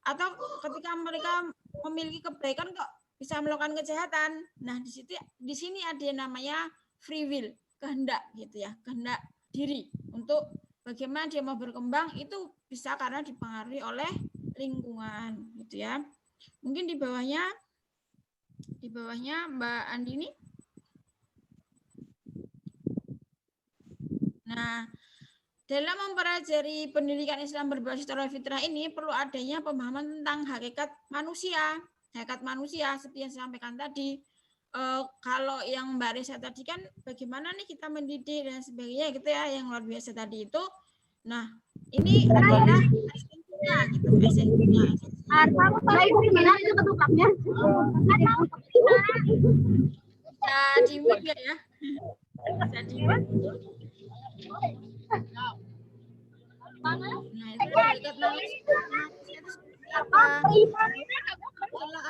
Atau ketika mereka memiliki kebaikan kok bisa melakukan kejahatan. Nah, di sini ada yang namanya free will, kehendak gitu ya, kehendak diri untuk bagaimana dia mau berkembang itu bisa karena dipengaruhi oleh lingkungan gitu ya. Mungkin di bawahnya Mbak Andini. Nah, dalam mempelajari pendidikan Islam berbasis teori fitrah ini perlu adanya pemahaman tentang hakikat manusia seperti yang saya sampaikan tadi. Kalau yang Mbak Risa tadi kan bagaimana nih kita mendidik dan sebagainya gitu ya, yang luar biasa tadi itu. Nah, ini adalah esensinya gitu, esensinya. Bisa di-mute ya? Bisa di-mute. Nah, itu hakikat manusia itu seperti apa? Kalau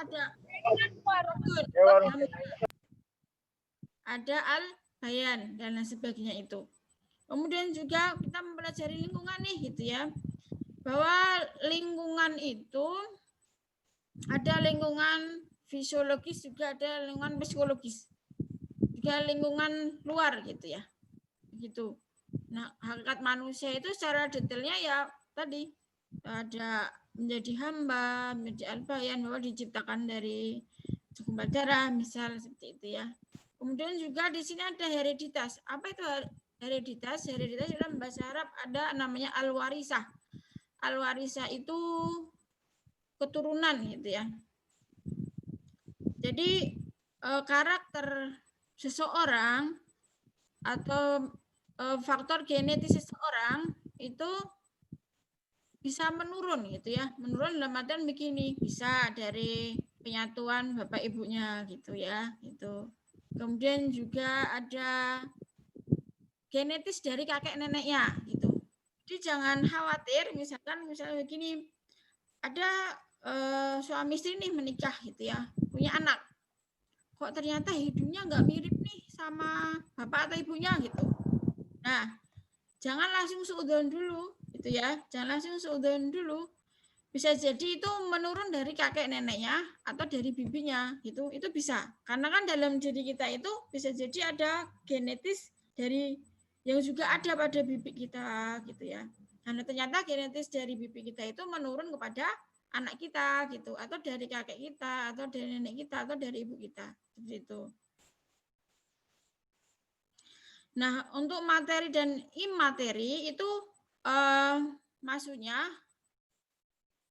ada al-bayan dan lain sebagainya itu. Kemudian juga kita mempelajari lingkungan nih gitu ya. Bahwa lingkungan itu ada lingkungan fisiologis, juga ada lingkungan psikologis. Juga lingkungan luar gitu ya. Begitu. Nah, hakikat manusia itu secara detailnya ya tadi ada menjadi hamba, menjadi al-bayan, bahwa diciptakan dari segumpal darah, misal seperti itu ya. Kemudian juga di sini ada hereditas. Apa itu hereditas? Hereditas dalam bahasa Arab ada namanya al-warisah. Al-warisah itu keturunan gitu ya. Jadi karakter seseorang atau faktor genetis seseorang itu bisa menurun gitu ya. Menurun dalam artian begini, bisa dari penyatuan bapak ibunya gitu ya, gitu. Kemudian juga ada genetis dari kakek neneknya gitu. Jadi jangan khawatir, misalnya begini, ada suami istri nih menikah gitu ya, punya anak. Kok ternyata hidungnya nggak mirip nih sama bapak atau ibunya gitu. Nah, jangan langsung suudzon dulu gitu ya. Jangan langsung suudzon dulu. Bisa jadi itu menurun dari kakek neneknya atau dari bibinya gitu. Itu bisa. Karena kan dalam diri kita itu bisa jadi ada genetis dari yang juga ada pada bibi kita gitu ya. Karena ternyata genetis dari bibi kita itu menurun kepada anak kita gitu, atau dari kakek kita, atau dari nenek kita, atau dari ibu kita. Seperti itu. Nah, untuk materi dan imateri itu maksudnya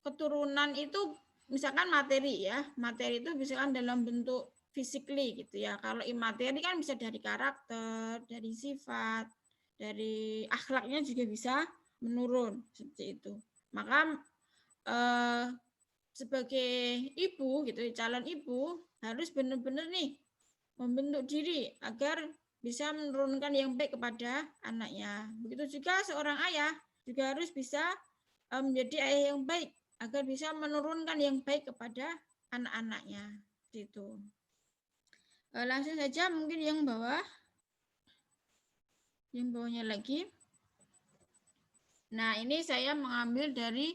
keturunan itu misalkan materi ya. Materi itu misalkan dalam bentuk physically gitu ya. Kalau imateri kan bisa dari karakter, dari sifat, dari akhlaknya juga bisa menurun seperti itu. Maka sebagai ibu gitu, calon ibu harus benar-benar nih membentuk diri agar bisa menurunkan yang baik kepada anaknya. Begitu juga seorang ayah juga harus bisa menjadi ayah yang baik agar bisa menurunkan yang baik kepada anak-anaknya. Gitu. Langsung saja mungkin yang bawah. Yang bawahnya lagi. Nah, ini saya mengambil dari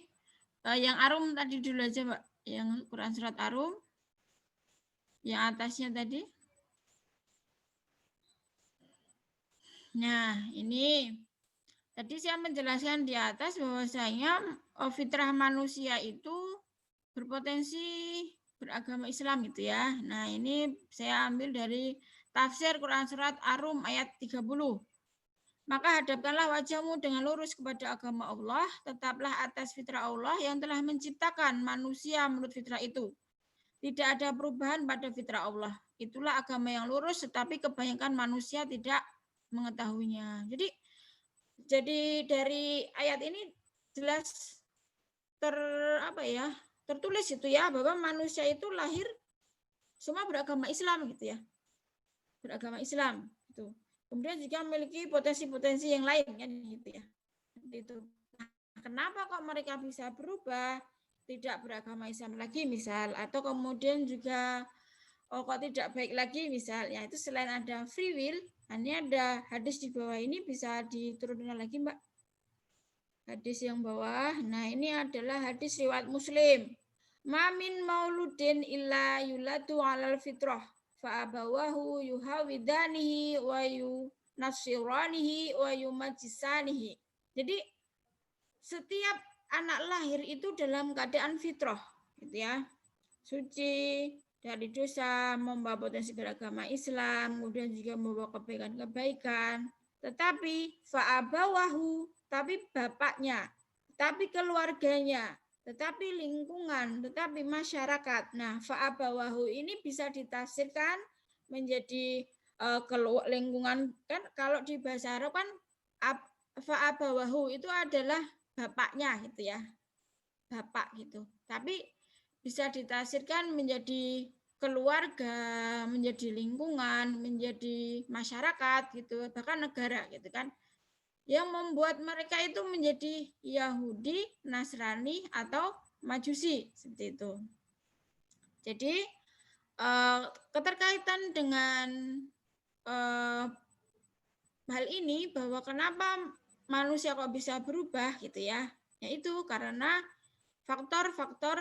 yang Arum tadi dulu aja, Pak. Yang Quran Surat Arum. Yang atasnya tadi. Nah, ini tadi saya menjelaskan di atas bahwasanya fitrah manusia itu berpotensi beragama Islam gitu ya. Nah, ini saya ambil dari tafsir Quran Surat Arum ayat 30. Maka hadapkanlah wajahmu dengan lurus kepada agama Allah, tetaplah atas fitrah Allah yang telah menciptakan manusia menurut fitrah itu. Tidak ada perubahan pada fitrah Allah. Itulah agama yang lurus, tetapi kebanyakan manusia tidak mengetahuinya. Jadi dari ayat ini jelas tertulis itu ya, bahwa manusia itu lahir semua beragama Islam gitu ya. Beragama Islam gitu. Kemudian juga memiliki potensi-potensi yang lain kan gitu ya. Itu. Nah, kenapa kok mereka bisa berubah? Tidak beragama Islam lagi misal, atau kemudian juga kok tidak baik lagi misalnya, itu selain ada free will, ini ada hadis di bawah ini, bisa diturunkan lagi Mbak. Hadis yang bawah, nah ini adalah hadis riwayat Muslim. Ma min mauludin illa yuladu alal fitrah fa abawahu yuhawidanihi wa yunasiranihi wa yumajisanihi. Jadi setiap anak lahir itu dalam keadaan fitrah, gitu ya. Suci dari dosa, membawa potensi beragama Islam, kemudian juga membawa kebaikan-kebaikan. Tetapi fa'abawahu, tapi bapaknya, tapi keluarganya, tetapi lingkungan, tetapi masyarakat. Nah, fa'abawahu ini bisa ditafsirkan menjadi lingkungan, kan kalau di bahasa Arab kan fa'abawahu itu adalah bapaknya gitu ya. Bapak gitu. Tapi bisa ditafsirkan menjadi keluarga, menjadi lingkungan, menjadi masyarakat gitu, bahkan negara gitu kan. Yang membuat mereka itu menjadi Yahudi, Nasrani atau Majusi seperti itu. Jadi keterkaitan dengan hal ini bahwa kenapa manusia kok bisa berubah gitu ya. Yaitu karena faktor-faktor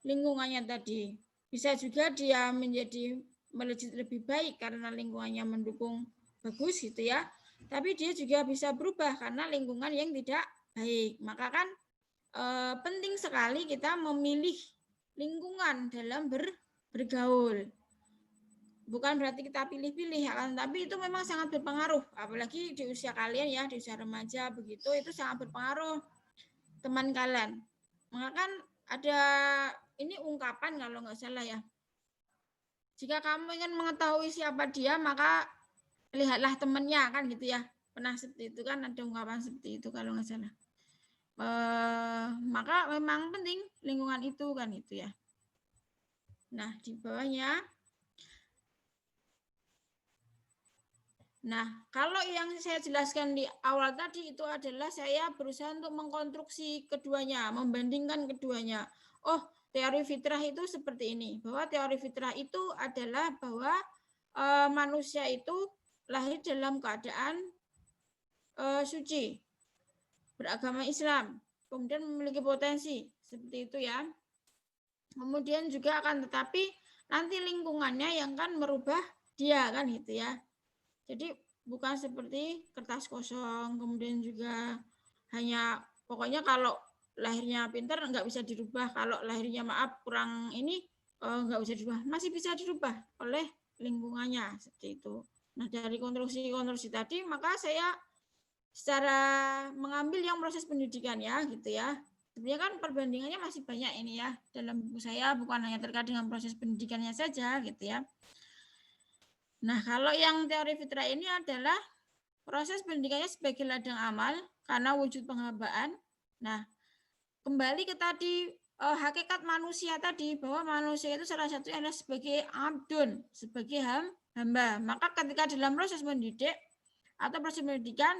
lingkungannya tadi. Bisa juga dia menjadi melejit lebih baik karena lingkungannya mendukung bagus gitu ya. Tapi dia juga bisa berubah karena lingkungan yang tidak baik. Maka kan penting sekali kita memilih lingkungan dalam bergaul. Bukan berarti kita pilih-pilih, tapi itu memang sangat berpengaruh. Apalagi di usia kalian ya, di usia remaja begitu, itu sangat berpengaruh teman kalian. Maka kan ada ini ungkapan kalau nggak salah ya. Jika kamu ingin mengetahui siapa dia, maka lihatlah temannya kan gitu ya. Pernah seperti itu kan, ada ungkapan seperti itu kalau nggak salah. Maka memang penting lingkungan itu kan itu ya. Nah di bawahnya. Nah kalau yang saya jelaskan di awal tadi itu adalah saya berusaha untuk mengkonstruksi keduanya, membandingkan keduanya. Oh, teori fitrah itu seperti ini, bahwa teori fitrah itu adalah bahwa manusia itu lahir dalam keadaan suci, beragama Islam, kemudian memiliki potensi, seperti itu ya. Kemudian juga akan tetapi nanti lingkungannya yang kan merubah dia kan gitu ya. Jadi bukan seperti kertas kosong, kemudian juga hanya pokoknya kalau lahirnya pintar nggak bisa dirubah, kalau lahirnya maaf kurang ini nggak bisa dirubah, masih bisa dirubah oleh lingkungannya seperti itu. Nah dari konstruksi tadi maka saya secara mengambil yang proses pendidikan ya gitu ya. Sebenarnya kan perbandingannya masih banyak ini ya dalam buku saya, bukan hanya terkait dengan proses pendidikannya saja gitu ya. Nah kalau yang teori fitrah ini adalah proses pendidikannya sebagai ladang amal karena wujud penghambaan. Nah kembali ke tadi hakikat manusia tadi, bahwa manusia itu salah satunya adalah sebagai abdun, sebagai hamba. Maka ketika dalam proses mendidik atau proses pendidikan,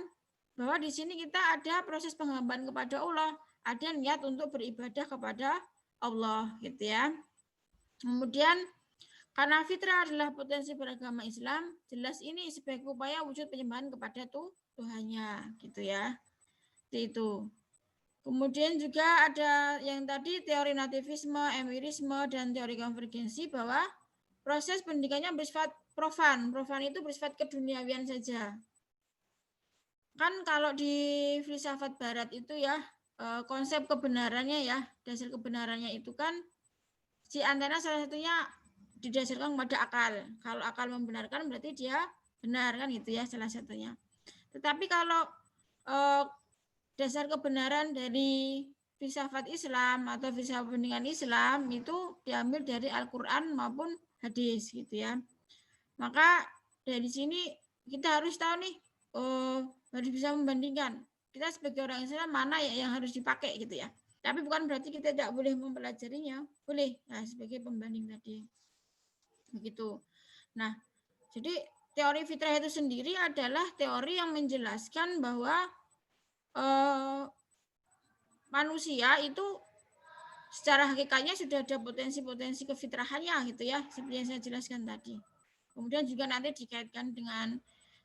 bahwa di sini kita ada proses penghambaan kepada Allah, ada niat untuk beribadah kepada Allah gitu ya. Kemudian karena fitrah adalah potensi beragama Islam, jelas ini sebagai upaya wujud penyembahan kepada Tuhannya gitu ya. Itu. Kemudian juga ada yang tadi teori nativisme, empirisme, dan teori konvergensi, bahwa proses pendidikannya bersifat profan. Profan itu bersifat keduniawian saja. Kan kalau di filsafat barat itu ya, konsep kebenarannya ya, dasar kebenarannya itu kan di antara salah satunya didasarkan pada akal. Kalau akal membenarkan berarti dia benar kan gitu ya salah satunya. Tetapi kalau dasar kebenaran dari filsafat Islam atau filsafat pendidikan Islam itu diambil dari Al-Quran maupun hadis gitu ya. Maka dari sini kita harus tahu nih, harus bisa membandingkan kita sebagai orang Islam mana ya yang harus dipakai gitu ya. Tapi bukan berarti kita tidak boleh mempelajarinya, boleh. Nah, sebagai pembanding tadi. Begitu. Nah, jadi teori fitrah itu sendiri adalah teori yang menjelaskan bahwa manusia itu secara hakikatnya sudah ada potensi-potensi kefitrahannya gitu ya, seperti yang saya jelaskan tadi. Kemudian juga nanti dikaitkan dengan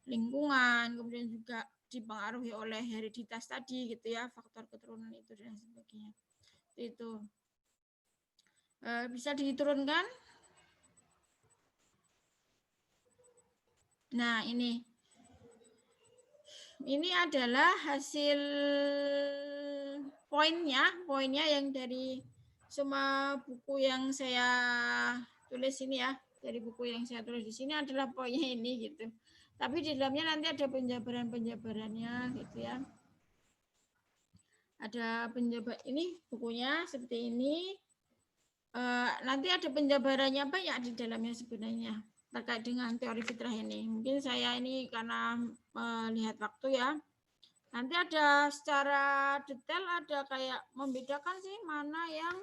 lingkungan, kemudian juga dipengaruhi oleh hereditas tadi gitu ya, faktor keturunan itu dan sebagainya. Itu bisa diturunkan. Nah, ini adalah hasil poinnya yang dari semua buku yang saya tulis ini ya, dari buku yang saya tulis di sini adalah poinnya ini gitu. Tapi di dalamnya nanti ada penjabaran-penjabarannya gitu ya. Ada penjabar ini bukunya seperti ini. Nanti ada penjabarannya banyak di dalamnya sebenarnya terkait dengan teori fitrah ini. Mungkin saya ini karena melihat waktu ya. Nanti ada secara detail ada kayak membedakan sih mana yang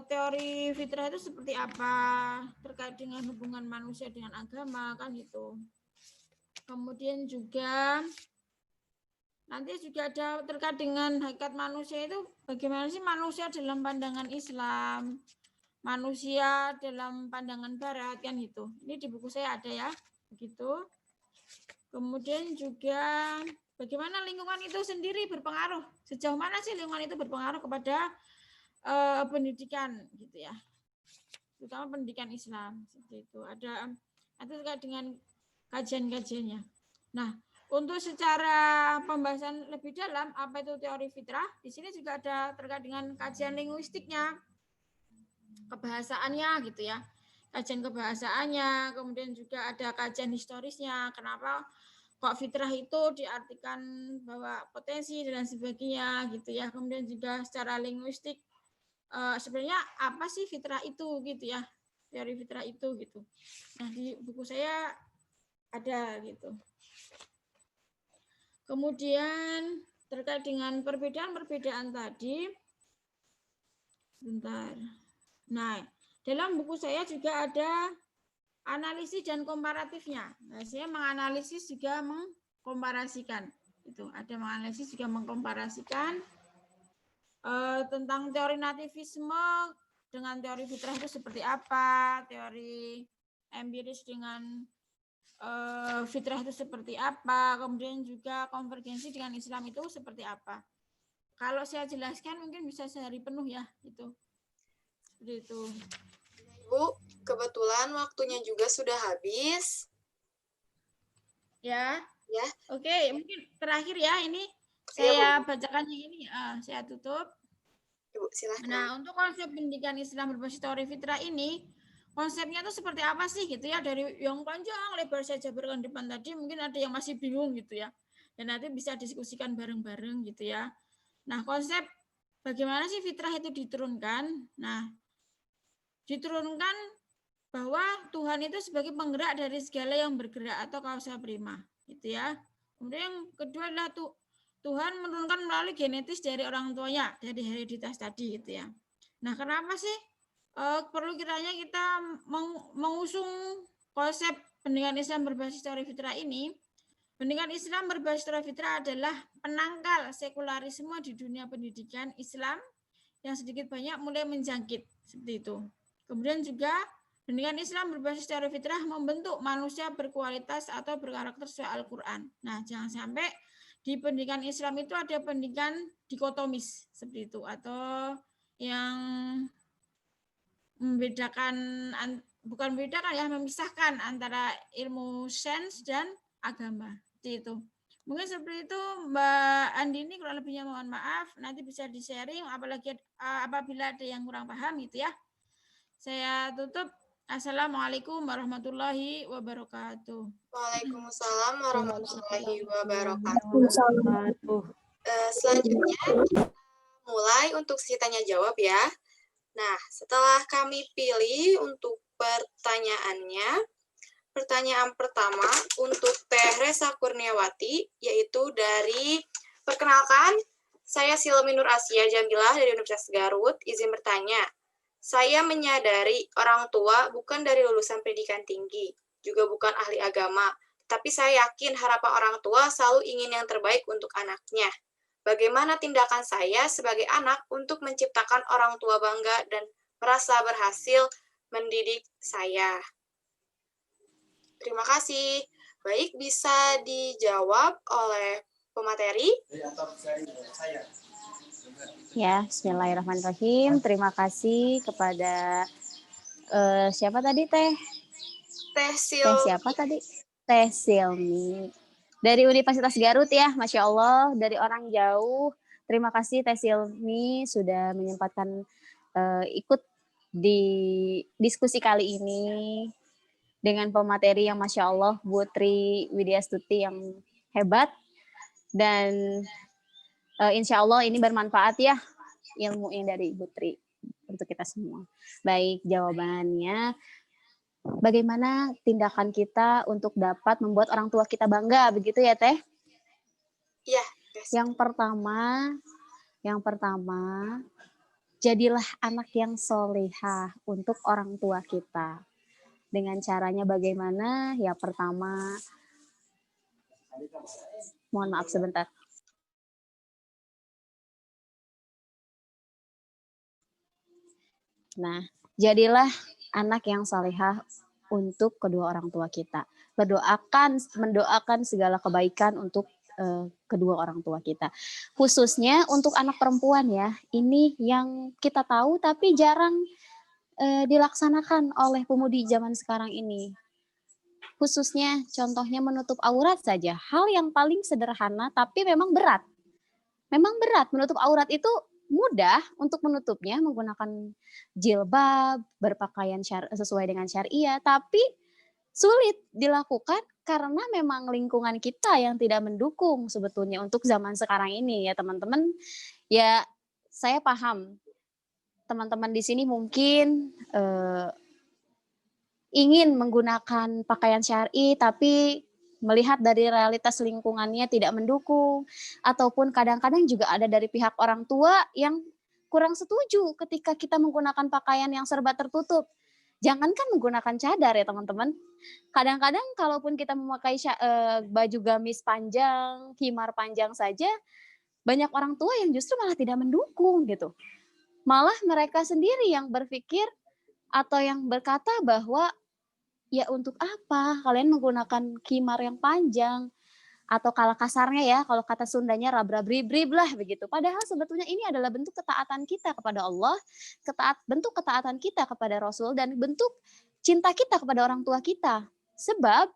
teori fitrah itu seperti apa terkait dengan hubungan manusia dengan agama kan itu. Kemudian juga nanti juga ada terkait dengan hakikat manusia itu bagaimana sih manusia dalam pandangan Islam, manusia dalam pandangan Barat kan itu. Ini di buku saya ada ya, begitu. Kemudian juga bagaimana lingkungan itu sendiri berpengaruh, sejauh mana sih lingkungan itu berpengaruh kepada pendidikan gitu ya, terutama pendidikan Islam seperti itu. Ada terkait dengan kajian-kajiannya. Nah, untuk secara pembahasan lebih dalam apa itu teori fitrah, di sini juga ada terkait dengan kajian linguistiknya, kebahasaannya gitu ya, kajian kebahasaannya, kemudian juga ada kajian historisnya, kenapa kok fitrah itu diartikan bahwa potensi dan sebagainya gitu ya. Kemudian juga secara linguistik sebenarnya apa sih fitrah itu gitu ya, teori fitrah itu gitu. Nah di buku saya ada gitu. Kemudian terkait dengan perbedaan-perbedaan tadi, bentar. Nah dalam buku saya juga ada analisis dan komparatifnya. Nah, saya menganalisis juga mengkomparasikan. Itu ada menganalisis juga mengkomparasikan tentang teori nativisme dengan teori fitrah itu seperti apa, teori empiris dengan fitrah itu seperti apa, kemudian juga konvergensi dengan Islam itu seperti apa. Kalau saya jelaskan mungkin bisa sehari penuh ya, itu. Seperti itu. Bu, kebetulan waktunya juga sudah habis. Ya. Ya. Oke, mungkin terakhir ya ini saya bacakan yang ini, saya tutup. Ibu, silakan. Nah, untuk konsep pendidikan Islam berbasis teori fitrah ini, konsepnya itu seperti apa sih gitu ya, dari yang panjang lebar saya jabarkan depan tadi, mungkin ada yang masih bingung gitu ya. Dan nanti bisa diskusikan bareng-bareng gitu ya. Nah, konsep bagaimana sih fitrah itu diturunkan? Nah, diturunkan bahwa Tuhan itu sebagai penggerak dari segala yang bergerak atau kausa prima, gitu ya. Kemudian yang kedua adalah Tuhan menurunkan melalui genetis dari orang tuanya, dari hereditas tadi, gitu ya. Nah, kenapa sih perlu kiranya kita mengusung konsep pendidikan Islam berbasis teori fitrah ini? Pendidikan Islam berbasis teori fitrah adalah penangkal sekularisme di dunia pendidikan Islam yang sedikit banyak mulai menjangkit, seperti itu. Kemudian juga pendidikan Islam berbasis teori fitrah membentuk manusia berkualitas atau berkarakter sesuai Al-Quran. Nah, jangan sampai di pendidikan Islam itu ada pendidikan dikotomis seperti itu, atau yang membedakan, bukan membedakan ya, memisahkan antara ilmu sains dan agama. Seperti itu. Mungkin seperti itu Mbak Andini, kurang lebihnya mohon maaf. Nanti bisa di-sharing apalagi apabila ada yang kurang paham gitu ya. Saya tutup. Assalamualaikum warahmatullahi wabarakatuh. Waalaikumsalam warahmatullahi wabarakatuh. Selanjutnya mulai untuk sesi tanya jawab ya. Nah, setelah kami pilih untuk pertanyaannya, pertanyaan pertama untuk Teh Resa Kurniawati, yaitu dari, perkenalkan, saya Silmi Nur Asia Jambilah dari Universitas Garut, izin bertanya. Saya menyadari orang tua bukan dari lulusan pendidikan tinggi, juga bukan ahli agama, Tapi saya yakin harapan orang tua selalu ingin yang terbaik untuk anaknya. Bagaimana tindakan saya sebagai anak untuk menciptakan orang tua bangga dan merasa berhasil mendidik saya? Terima kasih. Baik, bisa dijawab oleh pemateri. Ya, bismillahirrahmanirrahim. Terima kasih kepada siapa tadi Teh? Teh Teh siapa tadi? Teh Silmi. Dari Universitas Garut ya, Masya Allah. Dari orang jauh. Terima kasih Teh Silmi sudah menyempatkan ikut di diskusi kali ini dengan pemateri yang Masya Allah, Bu Tri Widyastuti yang hebat. Dan insya Allah ini bermanfaat ya ilmu yang dari Ibu Tri untuk kita semua. Baik, jawabannya bagaimana tindakan kita untuk dapat membuat orang tua kita bangga, begitu ya Teh? Iya. Yang pertama, jadilah anak yang solehah untuk orang tua kita. Dengan caranya bagaimana? Ya pertama, mohon maaf sebentar. Nah, jadilah anak yang salehah untuk kedua orang tua kita. Mendoakan segala kebaikan untuk kedua orang tua kita. Khususnya untuk anak perempuan ya. Ini yang kita tahu tapi jarang dilaksanakan oleh pemudi zaman sekarang ini. Khususnya contohnya menutup aurat saja. Hal yang paling sederhana tapi memang berat. Memang berat menutup aurat itu mudah untuk menutupnya menggunakan jilbab, berpakaian sesuai dengan syariah, tapi sulit dilakukan karena memang lingkungan kita yang tidak mendukung sebetulnya untuk zaman sekarang ini ya teman-teman. Ya saya paham teman-teman di sini mungkin ingin menggunakan pakaian syar'i tapi melihat dari realitas lingkungannya tidak mendukung, ataupun kadang-kadang juga ada dari pihak orang tua yang kurang setuju ketika kita menggunakan pakaian yang serba tertutup. Jangankan menggunakan cadar ya teman-teman, kadang-kadang kalaupun kita memakai baju gamis panjang, khimar panjang saja, banyak orang tua yang justru malah tidak mendukung gitu. Malah mereka sendiri yang berpikir atau yang berkata bahwa ya untuk apa kalian menggunakan khimar yang panjang, atau kalau kasarnya ya, kalau kata Sundanya rab-rab-rib-rib lah begitu. Padahal sebetulnya ini adalah bentuk ketaatan kita kepada Allah, bentuk ketaatan kita kepada Rasul, dan bentuk cinta kita kepada orang tua kita. Sebab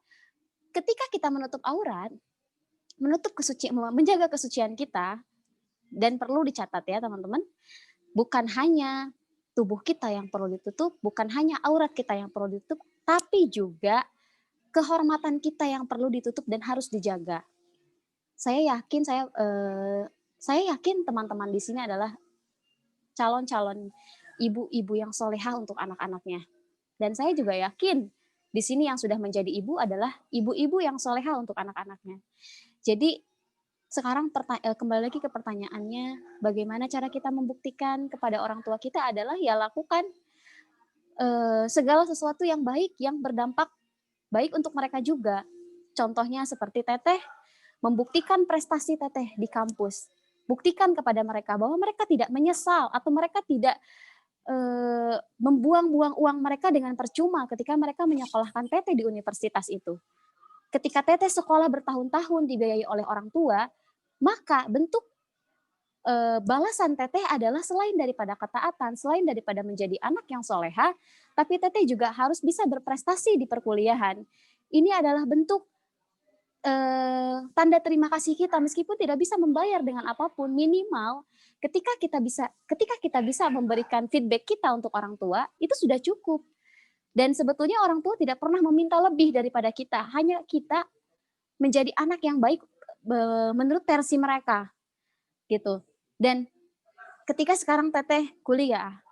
ketika kita menutup aurat, menjaga kesucian kita, dan perlu dicatat ya teman-teman, bukan hanya tubuh kita yang perlu ditutup, bukan hanya aurat kita yang perlu ditutup, tapi juga kehormatan kita yang perlu ditutup dan harus dijaga. Saya yakin teman-teman di sini adalah calon-calon ibu-ibu yang solehah untuk anak-anaknya. Dan saya juga yakin di sini yang sudah menjadi ibu adalah ibu-ibu yang solehah untuk anak-anaknya. Jadi sekarang kembali lagi ke pertanyaannya, bagaimana cara kita membuktikan kepada orang tua kita adalah ya lakukan segala sesuatu yang baik, yang berdampak baik untuk mereka juga. Contohnya seperti Teteh, membuktikan prestasi Teteh di kampus. Buktikan kepada mereka bahwa mereka tidak menyesal atau mereka tidak membuang-buang uang mereka dengan percuma ketika mereka menyekolahkan Teteh di universitas itu. Ketika Teteh sekolah bertahun-tahun dibiayai oleh orang tua, maka bentuk balasan Teteh adalah selain daripada ketaatan, selain daripada menjadi anak yang soleha, tapi Teteh juga harus bisa berprestasi di perkuliahan. Ini adalah bentuk tanda terima kasih kita, meskipun tidak bisa membayar dengan apapun, minimal ketika kita bisa memberikan feedback kita untuk orang tua, itu sudah cukup. Dan sebetulnya orang tua tidak pernah meminta lebih daripada kita, hanya kita menjadi anak yang baik menurut versi mereka, gitu. Dan ketika sekarang Teteh kuliah,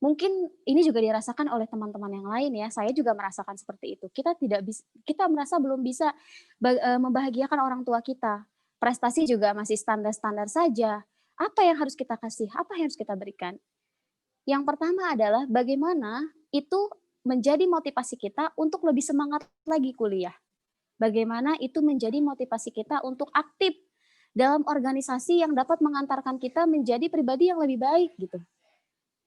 mungkin ini juga dirasakan oleh teman-teman yang lain ya. Saya juga merasakan seperti itu. Kita merasa belum bisa membahagiakan orang tua kita. Prestasi juga masih standar-standar saja. Apa yang harus kita kasih? Apa yang harus kita berikan? Yang pertama adalah bagaimana itu menjadi motivasi kita untuk lebih semangat lagi kuliah. Bagaimana itu menjadi motivasi kita untuk aktif dalam organisasi yang dapat mengantarkan kita menjadi pribadi yang lebih baik gitu.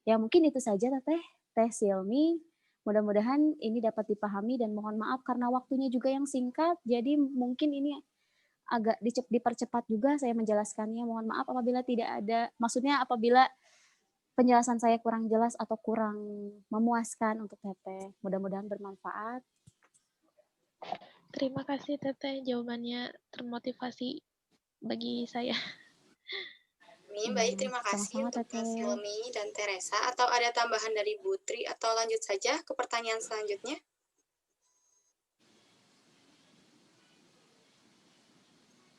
Ya mungkin itu saja Teh Silmi. Mudah-mudahan ini dapat dipahami dan mohon maaf karena waktunya juga yang singkat. Jadi mungkin ini agak dipercepat juga saya menjelaskannya. Mohon maaf apabila tidak ada, maksudnya apabila penjelasan saya kurang jelas atau kurang memuaskan untuk Teteh. Mudah-mudahan bermanfaat. Terima kasih Teteh, jawabannya termotivasi bagi saya. Baik, terima kasih Sama-sama, untuk Kak Teteh. Silmi dan Teresa. Atau ada tambahan dari Bu Tri atau lanjut saja ke pertanyaan selanjutnya?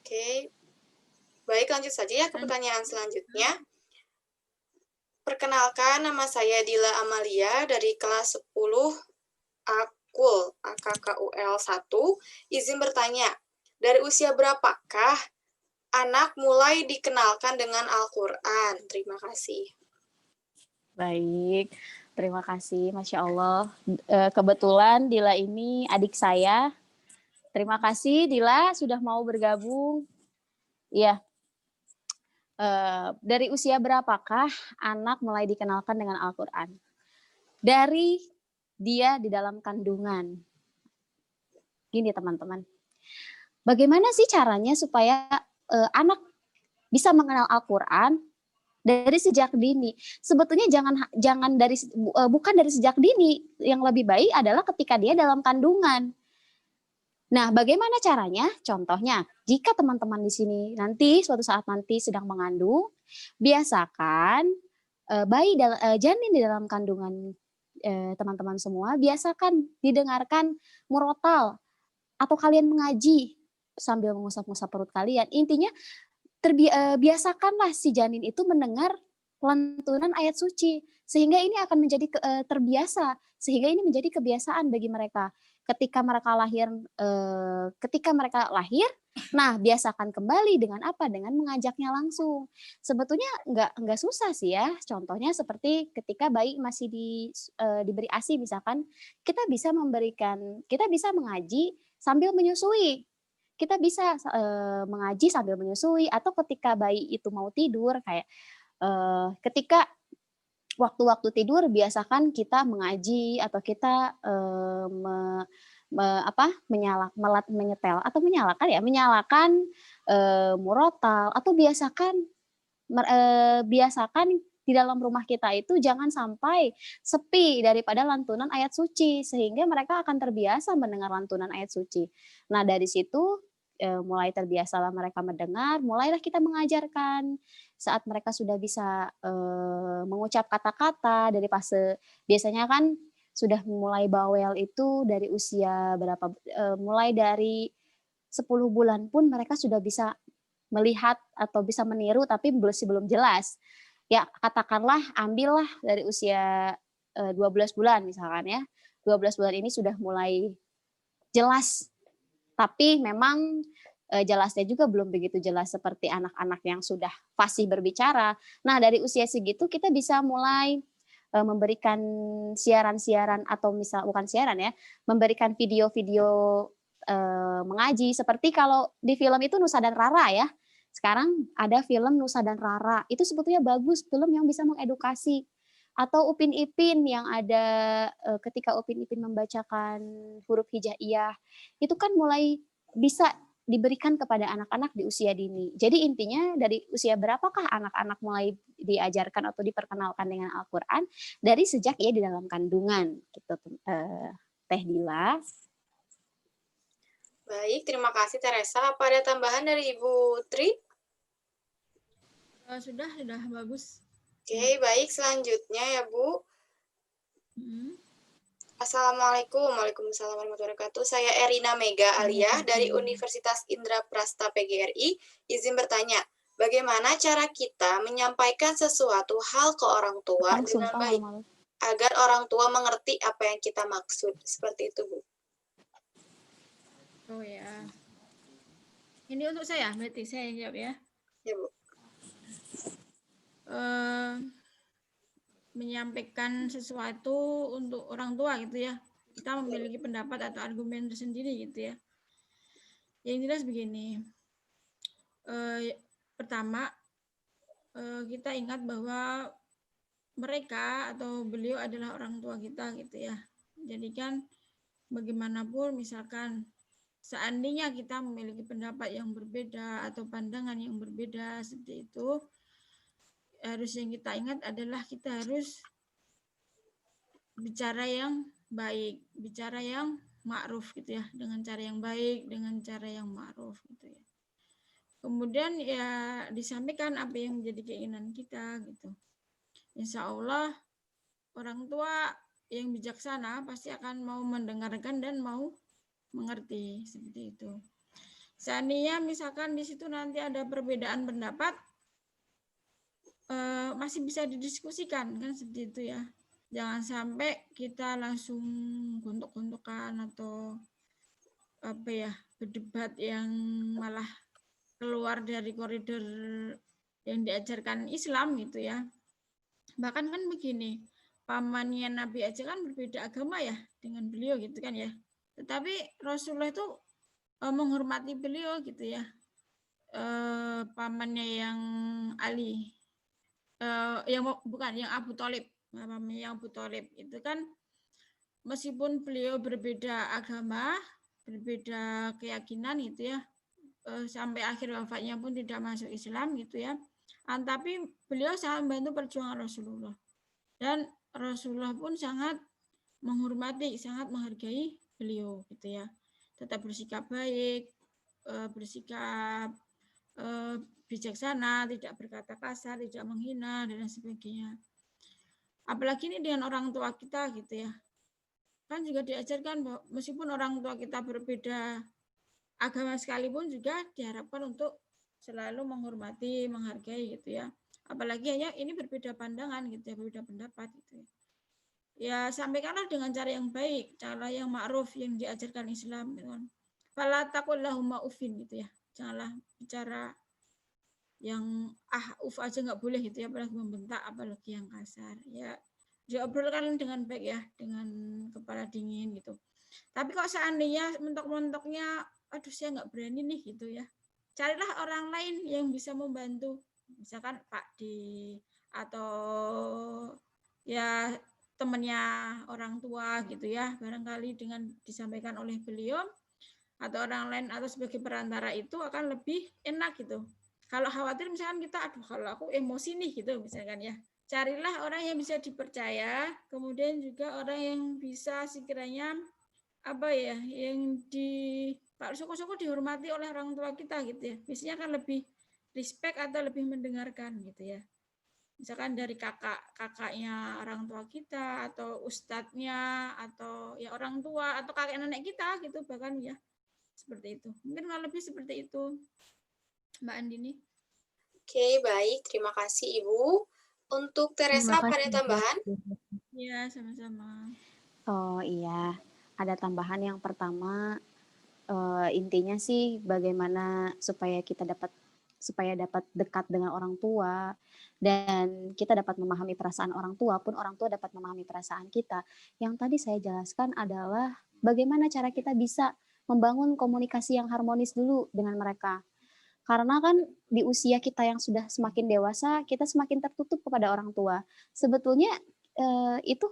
Oke, baik lanjut saja ya ke pertanyaan selanjutnya. Perkenalkan, nama saya Dila Amalia dari kelas 10 Akul, AKKUL 1. Izin bertanya, dari usia berapakah anak mulai dikenalkan dengan Al-Quran? Terima kasih. Baik, terima kasih. Masya Allah. Kebetulan Dila ini adik saya. Terima kasih Dila sudah mau bergabung. Iya. Dari usia berapakah anak mulai dikenalkan dengan Al-Quran? Dari dia di dalam kandungan. Gini teman-teman. Bagaimana sih caranya supaya anak bisa mengenal Al-Quran dari sejak dini? Sebetulnya bukan dari sejak dini. Yang lebih baik adalah ketika dia dalam kandungan. Nah, bagaimana caranya? Contohnya, jika teman-teman di sini nanti suatu saat nanti sedang mengandung, biasakan janin di dalam kandungan teman-teman semua, biasakan didengarkan murotal atau kalian mengaji sambil mengusap-ngusap perut kalian. Intinya biasakanlah si janin itu mendengar lantunan ayat suci sehingga ini akan menjadi terbiasa, sehingga ini menjadi kebiasaan bagi mereka. Ketika mereka lahir, nah biasakan kembali dengan apa? Dengan mengajaknya langsung. Sebetulnya nggak susah sih ya. Contohnya seperti ketika bayi masih diberi ASI misalkan, kita bisa mengaji sambil menyusui. Kita bisa mengaji sambil menyusui, atau ketika bayi itu mau tidur, kayak ketika waktu-waktu tidur biasakan kita mengaji atau kita menyalakan murotal, atau biasakan di dalam rumah kita itu jangan sampai sepi daripada lantunan ayat suci sehingga mereka akan terbiasa mendengar lantunan ayat suci. Nah, dari situ mulai terbiasalah mereka mendengar, mulailah kita mengajarkan. Saat mereka sudah bisa mengucap kata-kata dari fase, biasanya kan sudah mulai bawel itu dari usia berapa, mulai dari 10 bulan pun mereka sudah bisa melihat atau bisa meniru, tapi belum jelas. Ya, katakanlah ambillah dari usia 12 bulan misalkan ya. 12 bulan ini sudah mulai jelas, tapi memang jelasnya juga belum begitu jelas seperti anak-anak yang sudah fasih berbicara. Nah, dari usia segitu kita bisa mulai memberikan siaran-siaran, atau bukan siaran ya, memberikan video-video mengaji, seperti kalau di film itu Nusa dan Rara ya. Sekarang ada film Nusa dan Rara, itu sebetulnya bagus, film yang bisa mengedukasi. Atau Upin Ipin yang ada ketika Upin Ipin membacakan huruf hijaiyah, itu kan mulai bisa diberikan kepada anak-anak di usia dini. Jadi intinya dari usia berapakah anak-anak mulai diajarkan atau diperkenalkan dengan Al-Quran? Dari sejak ia di dalam kandungan, gitu Teh Dila. Baik, terima kasih Teresa. Apa ada tambahan dari Ibu Tri? Sudah bagus. Oke, baik. Selanjutnya ya, Bu. Assalamualaikum. Waalaikumsalam warahmatullahi wabarakatuh. Saya Erina Mega Alia dari Universitas Indraprasta PGRI. Izin bertanya, bagaimana cara kita menyampaikan sesuatu hal ke orang tua dengan baik agar orang tua mengerti apa yang kita maksud? Seperti itu, Bu. Oh ya. Ini untuk saya, berarti saya jawab ya. Ya, Bu. Menyampaikan sesuatu untuk orang tua gitu ya. Kita memiliki pendapat atau argumen tersendiri gitu ya. Yang jelas begini, pertama kita ingat bahwa mereka atau beliau adalah orang tua kita gitu ya. Jadi kan bagaimanapun misalkan seandainya kita memiliki pendapat yang berbeda atau pandangan yang berbeda seperti itu, harus yang kita ingat adalah kita harus bicara yang baik, bicara yang ma'ruf gitu ya, dengan cara yang baik, dengan cara yang ma'ruf gitu ya. Kemudian ya disampaikan apa yang menjadi keinginan kita gitu. Insya Allah orang tua yang bijaksana pasti akan mau mendengarkan dan mau mengerti seperti itu. Seandainya misalkan di situ nanti ada perbedaan pendapat, masih bisa didiskusikan kan seperti itu ya. Jangan sampai kita langsung gontok-gontokan atau apa ya, berdebat yang malah keluar dari koridor yang diajarkan Islam gitu ya. Bahkan kan begini, pamannya Nabi aja kan berbeda agama ya dengan beliau gitu kan ya. Tetapi Rasulullah itu menghormati beliau gitu ya. Pamannya yang Ali, yang bukan yang Abu Thalib, pamannya yang Abu Thalib itu kan meskipun beliau berbeda agama, berbeda keyakinan gitu ya, sampai akhir wafatnya pun tidak masuk Islam gitu ya. Tapi beliau sangat membantu perjuangan Rasulullah. Dan Rasulullah pun sangat menghormati, sangat menghargai beliau gitu ya. Tetap bersikap baik, bersikap bijaksana, tidak berkata kasar, tidak menghina dan sebagainya. Apalagi ini dengan orang tua kita gitu ya. Kan juga diajarkan bahwa meskipun orang tua kita berbeda agama sekalipun juga diharapkan untuk selalu menghormati, menghargai gitu ya. Apalagi hanya ini berbeda pandangan gitu ya, berbeda pendapat gitu ya. Ya sampaikanlah dengan cara yang baik, cara yang ma'ruf yang diajarkan Islam gitu kan. Fala taqul lahum ufin gitu ya. Janganlah bicara yang uf aja nggak boleh gitu ya, apalagi membentak, apalagi yang kasar. Ya diobrolkan dengan baik ya, dengan kepala dingin gitu. Tapi kalau seandainya mentok-mentoknya, aduh saya nggak berani nih gitu ya, carilah orang lain yang bisa membantu, misalkan Pak D atau ya temannya orang tua gitu ya, barangkali dengan disampaikan oleh beliau atau orang lain atau sebagai perantara itu akan lebih enak gitu. Kalau khawatir misalkan kita, aduh kalau aku emosi nih gitu misalkan ya, carilah orang yang bisa dipercaya, kemudian juga orang yang bisa sekiranya apa ya, yang kalau syukur-syukur dihormati oleh orang tua kita gitu ya, biasanya kan lebih respect atau lebih mendengarkan gitu ya. Misalkan dari kakaknya orang tua kita atau ustadznya atau ya orang tua atau kakek nenek kita gitu bahkan ya, seperti itu. Mungkin kalau lebih seperti itu, Mbak Andini. Oke, baik. Terima kasih, Ibu. Untuk Teresa, apa ada tambahan? Iya, sama-sama. Oh iya, ada tambahan yang pertama, intinya sih bagaimana supaya dapat dekat dengan orang tua dan kita dapat memahami perasaan orang tua pun orang tua dapat memahami perasaan kita. Yang tadi saya jelaskan adalah bagaimana cara kita bisa membangun komunikasi yang harmonis dulu dengan mereka. Karena kan di usia kita yang sudah semakin dewasa, kita semakin tertutup kepada orang tua. Sebetulnya itu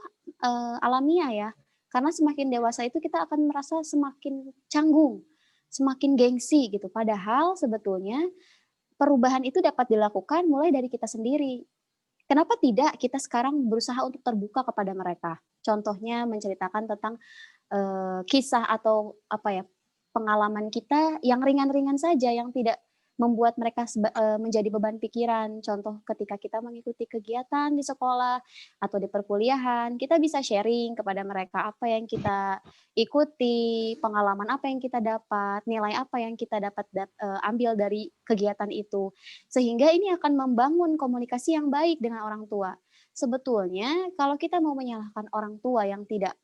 alamiah ya. Karena semakin dewasa itu kita akan merasa semakin canggung, semakin gengsi gitu. Padahal sebetulnya perubahan itu dapat dilakukan mulai dari kita sendiri. Kenapa tidak kita sekarang berusaha untuk terbuka kepada mereka? Contohnya menceritakan tentang kisah atau apa ya, pengalaman kita yang ringan-ringan saja, yang tidak membuat mereka menjadi beban pikiran. Contoh ketika kita mengikuti kegiatan di sekolah atau di perkuliahan, kita bisa sharing kepada mereka apa yang kita ikuti, pengalaman apa yang kita dapat, nilai apa yang kita dapat ambil dari kegiatan itu. Sehingga ini akan membangun komunikasi yang baik dengan orang tua. Sebetulnya kalau kita mau menyalahkan orang tua yang tidak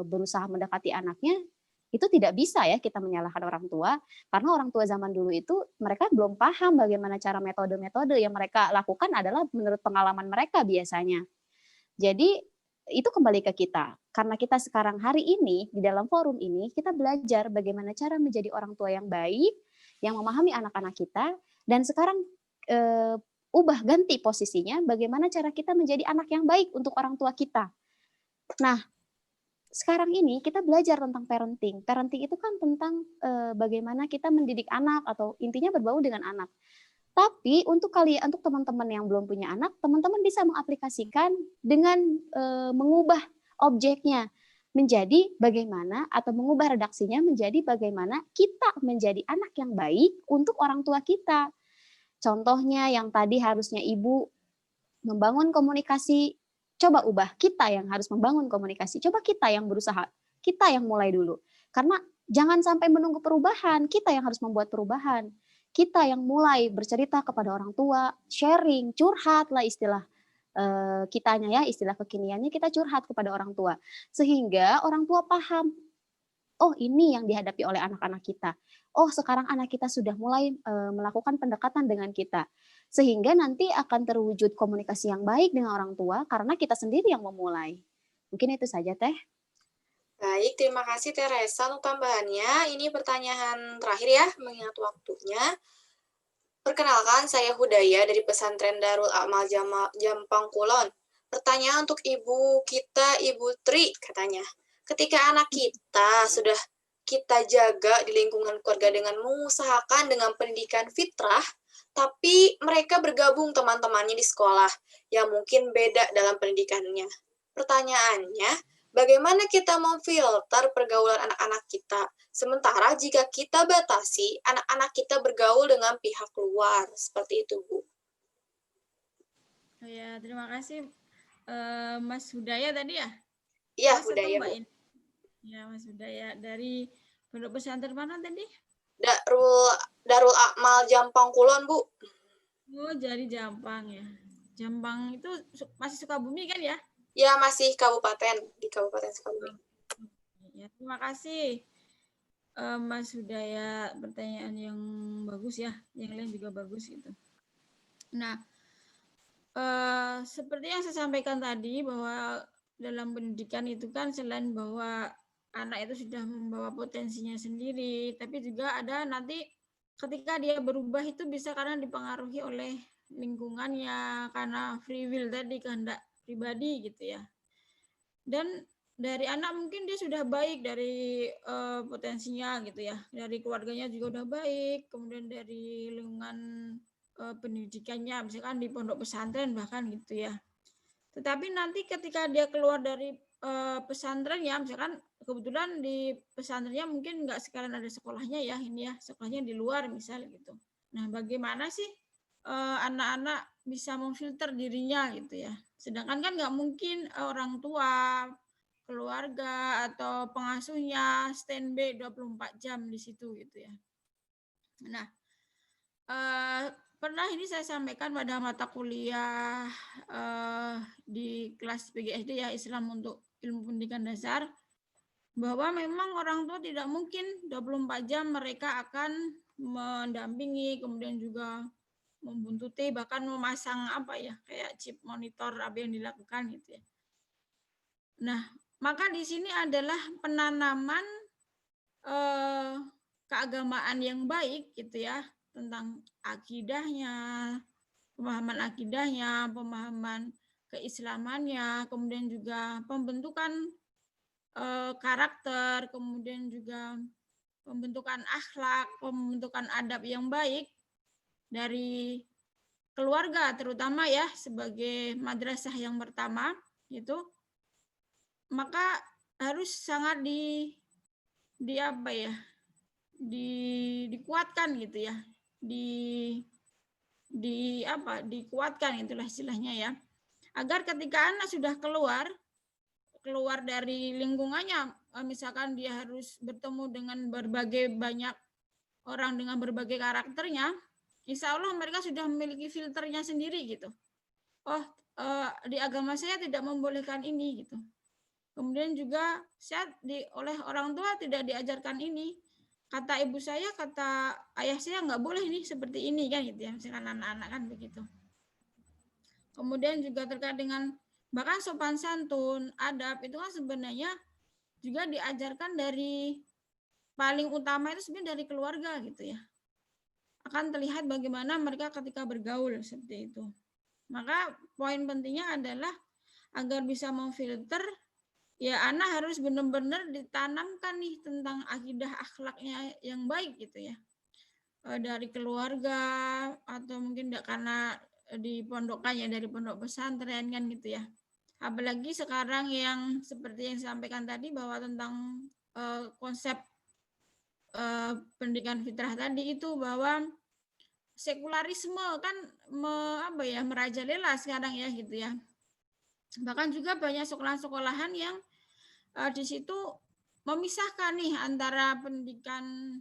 berusaha mendekati anaknya, itu tidak bisa ya kita menyalahkan orang tua, karena orang tua zaman dulu itu mereka belum paham bagaimana cara metode-metode yang mereka lakukan adalah menurut pengalaman mereka biasanya. Jadi itu kembali ke kita. Karena kita sekarang hari ini di dalam forum ini kita belajar bagaimana cara menjadi orang tua yang baik, yang memahami anak-anak kita, dan sekarang ubah ganti posisinya bagaimana cara kita menjadi anak yang baik untuk orang tua kita. Nah, sekarang ini kita belajar tentang parenting. Parenting itu kan tentang bagaimana kita mendidik anak atau intinya berbau dengan anak. Tapi untuk teman-teman yang belum punya anak, teman-teman bisa mengaplikasikan dengan mengubah objeknya menjadi bagaimana atau mengubah redaksinya menjadi bagaimana kita menjadi anak yang baik untuk orang tua kita. Contohnya yang tadi harusnya ibu membangun komunikasi, coba ubah kita yang harus membangun komunikasi. Coba kita yang berusaha, kita yang mulai dulu. Karena jangan sampai menunggu perubahan, kita yang harus membuat perubahan. Kita yang mulai bercerita kepada orang tua, sharing, curhat lah istilah kitanya ya, istilah kekiniannya kita curhat kepada orang tua. Sehingga orang tua paham, oh ini yang dihadapi oleh anak-anak kita. Oh sekarang anak kita sudah mulai melakukan pendekatan dengan kita. Sehingga nanti akan terwujud komunikasi yang baik dengan orang tua karena kita sendiri yang memulai. Mungkin itu saja Teh. Baik, terima kasih Teresa untuk tambahannya. Ini pertanyaan terakhir ya, mengingat waktunya. Perkenalkan, saya Hudaya dari pesantren Darul Amal Jampang Kulon. Pertanyaan untuk ibu kita, Ibu Tri, katanya. Ketika anak kita sudah kita jaga di lingkungan keluarga dengan mengusahakan dengan pendidikan fitrah, tapi mereka bergabung teman-temannya di sekolah yang mungkin beda dalam pendidikannya. Pertanyaannya, bagaimana kita memfilter pergaulan anak-anak kita? Sementara jika kita batasi, anak-anak kita bergaul dengan pihak luar. Seperti itu, Bu. Ya, terima kasih Mas Hudaya tadi ya? Iya, Hudaya, Bu. Ya, Mas Hudaya. Dari pondok pesantren mana tadi? Darul Amal Jampang Kulon, Bu. Oh, jadi Jampang ya. Jampang itu masih Sukabumi kan ya? Ya, masih kabupaten, di Kabupaten Sukabumi. Ya, terima kasih. Mas Hudaya, pertanyaan yang bagus ya, yang lain juga bagus gitu. Nah, seperti yang saya sampaikan tadi bahwa dalam pendidikan itu kan selain bahwa anak itu sudah membawa potensinya sendiri, tapi juga ada nanti ketika dia berubah itu bisa karena dipengaruhi oleh lingkungannya, karena free will tadi, kehendak pribadi gitu ya. Dan dari anak mungkin dia sudah baik dari potensinya gitu ya, dari keluarganya juga udah baik, kemudian dari lingkungan pendidikannya, misalkan di pondok pesantren bahkan gitu ya. Tetapi nanti ketika dia keluar dari pesantren ya, misalkan kebetulan di pesantrennya mungkin nggak sekalian ada sekolahnya ya, ini ya sekolahnya di luar misal gitu. Nah bagaimana sih anak-anak bisa memfilter dirinya gitu ya. Sedangkan kan nggak mungkin orang tua, keluarga atau pengasuhnya standby 24 jam di situ gitu ya. Nah, pernah ini saya sampaikan pada mata kuliah di kelas PGSD ya, Islam untuk Ilmu Pendidikan Dasar, bahwa memang orang tua tidak mungkin 24 jam mereka akan mendampingi, kemudian juga membuntuti, bahkan memasang apa ya, kayak chip monitor apa yang dilakukan gitu ya. Nah, maka di sini adalah penanaman keagamaan yang baik gitu ya, tentang akidahnya, pemahaman keislamannya, kemudian juga pembentukan karakter, kemudian juga pembentukan akhlak, pembentukan adab yang baik dari keluarga terutama ya, sebagai madrasah yang pertama gitu, maka harus sangat dikuatkan gitu ya, dikuatkan itulah istilahnya ya, agar ketika anak sudah keluar dari lingkungannya, misalkan dia harus bertemu dengan berbagai banyak orang dengan berbagai karakternya, insya Allah mereka sudah memiliki filternya sendiri gitu. Oh, di agama saya tidak membolehkan ini gitu. Kemudian juga saya oleh orang tua tidak diajarkan ini. Kata ibu saya, kata ayah saya nggak boleh nih seperti ini kan gitu ya. Misalkan anak-anak kan begitu. Kemudian juga terkait dengan Bahkan sopan santun, adab itu kan sebenarnya juga diajarkan dari paling utama itu sebenarnya dari keluarga gitu ya. Akan terlihat bagaimana mereka ketika bergaul seperti itu. Maka poin pentingnya adalah agar bisa memfilter, ya anak harus benar-benar ditanamkan nih tentang akidah akhlaknya yang baik gitu ya. Dari keluarga atau mungkin tidak karena dipondokkannya dari pondok pesantren kan gitu ya. Apalagi sekarang yang seperti yang disampaikan tadi bahwa tentang konsep pendidikan fitrah tadi itu bahwa sekularisme kan merajalela sekarang ya gitu ya. Bahkan juga banyak sekolah-sekolahan yang di situ memisahkan nih antara pendidikan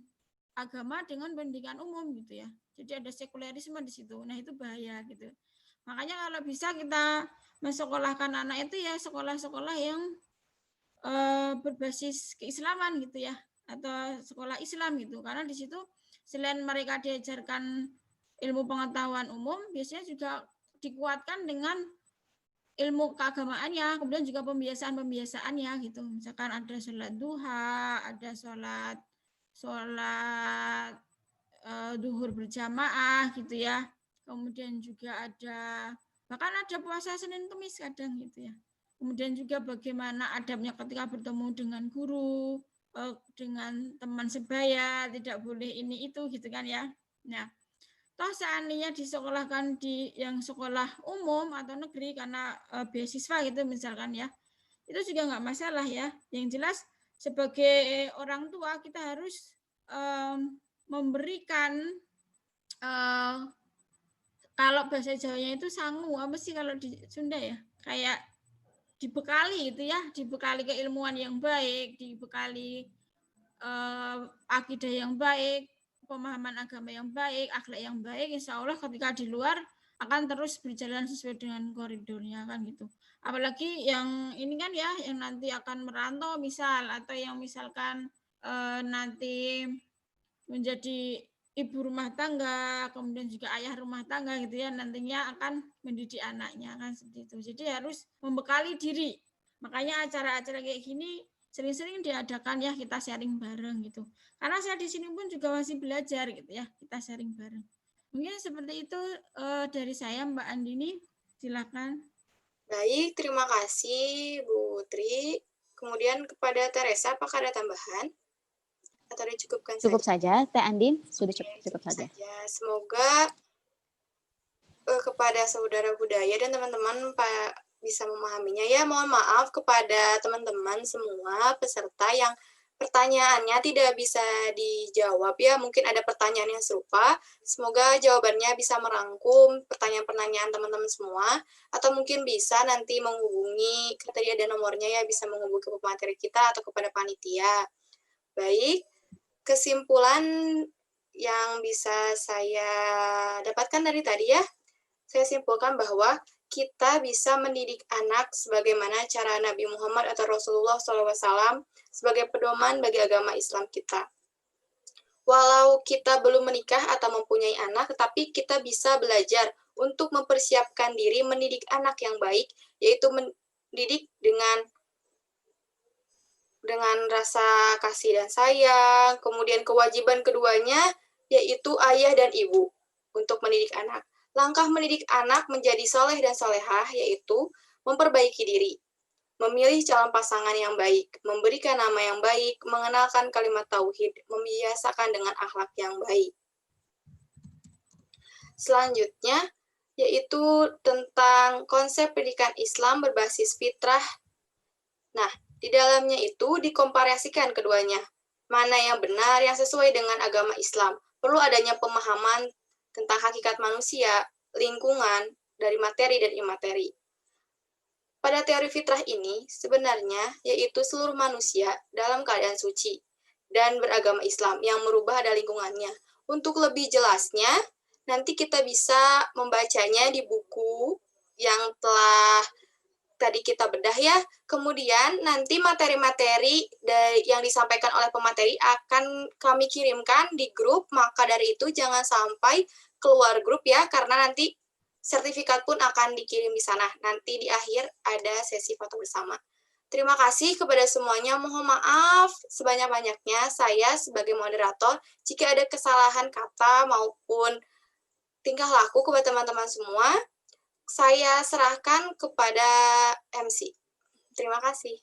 agama dengan pendidikan umum gitu ya. Jadi ada sekularisme di situ. Nah, itu bahaya gitu. Makanya kalau bisa kita mensekolahkan anak itu ya sekolah-sekolah yang berbasis keislaman gitu ya, atau sekolah Islam gitu. Karena di situ selain mereka diajarkan ilmu pengetahuan umum, biasanya juga dikuatkan dengan ilmu keagamaannya, kemudian juga pembiasaan-pembiasaannya gitu. Misalkan ada sholat duha, ada sholat duhur berjamaah gitu ya. Kemudian juga ada, bahkan ada puasa Senin Kemis kadang gitu ya. Kemudian juga bagaimana adabnya ketika bertemu dengan guru, dengan teman sebaya, tidak boleh ini itu gitu kan ya. Nah, toh seandainya disekolahkan di yang sekolah umum atau negeri karena beasiswa gitu misalkan ya, itu juga nggak masalah ya. Yang jelas sebagai orang tua kita harus memberikan kalau bahasa Jawanya itu sangu, apa sih kalau di Sunda ya, kayak dibekali gitu ya, dibekali keilmuan yang baik, dibekali akidah yang baik, pemahaman agama yang baik, akhlak yang baik, insya Allah ketika di luar akan terus berjalan sesuai dengan koridornya kan gitu. Apalagi yang ini kan ya, yang nanti akan merantau misal, atau yang misalkan nanti menjadi ibu rumah tangga, kemudian juga ayah rumah tangga gitu ya, nantinya akan mendidik anaknya kan seperti itu. Jadi harus membekali diri. Makanya acara-acara kayak gini sering-sering diadakan ya, kita sharing bareng gitu. Karena saya di sini pun juga masih belajar gitu ya, kita sharing bareng. Mungkin seperti itu dari saya, Mbak Andini. Silakan. Baik, terima kasih Bu Tri. Kemudian kepada Teresa, apakah ada tambahan? Atau dicukupkan Cukup saja? saja, Teh Andin, sudah cukup saja. Semoga kepada saudara budaya dan teman-teman bisa memahaminya ya. Mohon maaf kepada teman-teman semua peserta yang pertanyaannya tidak bisa dijawab ya. Mungkin ada pertanyaan yang serupa. Semoga jawabannya bisa merangkum pertanyaan-pertanyaan teman-teman semua. Atau mungkin bisa nanti menghubungi, tadi ada nomornya ya, bisa menghubungi ke pemateri kita atau kepada panitia. Baik, kesimpulan yang bisa saya dapatkan dari tadi ya, saya simpulkan bahwa kita bisa mendidik anak sebagaimana cara Nabi Muhammad atau Rasulullah SAW sebagai pedoman bagi agama Islam kita. Walau kita belum menikah atau mempunyai anak, tetapi kita bisa belajar untuk mempersiapkan diri mendidik anak yang baik, yaitu mendidik dengan rasa kasih dan sayang. Kemudian kewajiban keduanya yaitu ayah dan ibu untuk mendidik anak. Langkah mendidik anak menjadi soleh dan solehah yaitu memperbaiki diri, memilih calon pasangan yang baik, memberikan nama yang baik, mengenalkan kalimat tauhid, membiasakan dengan akhlak yang baik. Selanjutnya yaitu tentang konsep pendidikan Islam berbasis fitrah. Nah, di dalamnya itu dikomparasikan keduanya. Mana yang benar, yang sesuai dengan agama Islam. Perlu adanya pemahaman tentang hakikat manusia, lingkungan, dari materi dan imateri. Pada teori fitrah ini, sebenarnya yaitu seluruh manusia dalam keadaan suci dan beragama Islam yang merubah ada lingkungannya. Untuk lebih jelasnya, nanti kita bisa membacanya di buku yang telah tadi kita bedah ya. Kemudian nanti materi-materi yang disampaikan oleh pemateri akan kami kirimkan di grup, maka dari itu jangan sampai keluar grup ya, karena nanti sertifikat pun akan dikirim di sana. Nanti di akhir ada sesi foto bersama. Terima kasih kepada semuanya. Mohon maaf sebanyak-banyaknya saya sebagai moderator jika ada kesalahan kata maupun tingkah laku kepada teman-teman semua. Saya serahkan kepada MC. Terima kasih.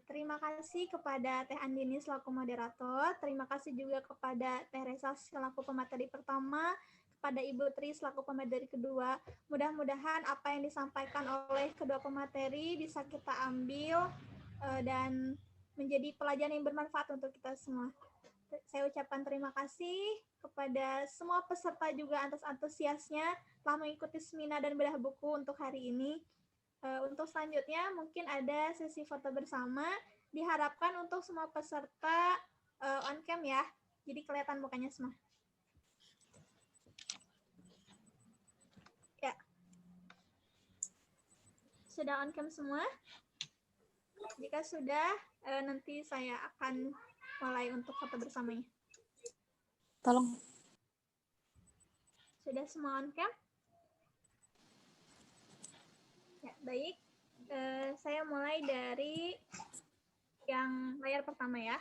Terima kasih kepada Teh Andini selaku moderator. Terima kasih juga kepada Teh Resa selaku pemateri pertama, kepada Ibu Tri selaku pemateri kedua. Mudah-mudahan apa yang disampaikan oleh kedua pemateri bisa kita ambil dan menjadi pelajaran yang bermanfaat untuk kita semua. Saya ucapkan terima kasih kepada semua peserta juga atas antusiasnya telah mengikuti seminar dan bedah buku untuk hari ini. Untuk selanjutnya mungkin ada sesi foto bersama. Diharapkan untuk semua peserta on cam ya. Jadi kelihatan mukanya semua. Ya. Sudah on cam semua? Jika sudah, nanti saya akan mulai untuk foto bersamanya. Tolong. Sudah semua on cam? Ya, baik. Saya mulai dari yang layar pertama ya.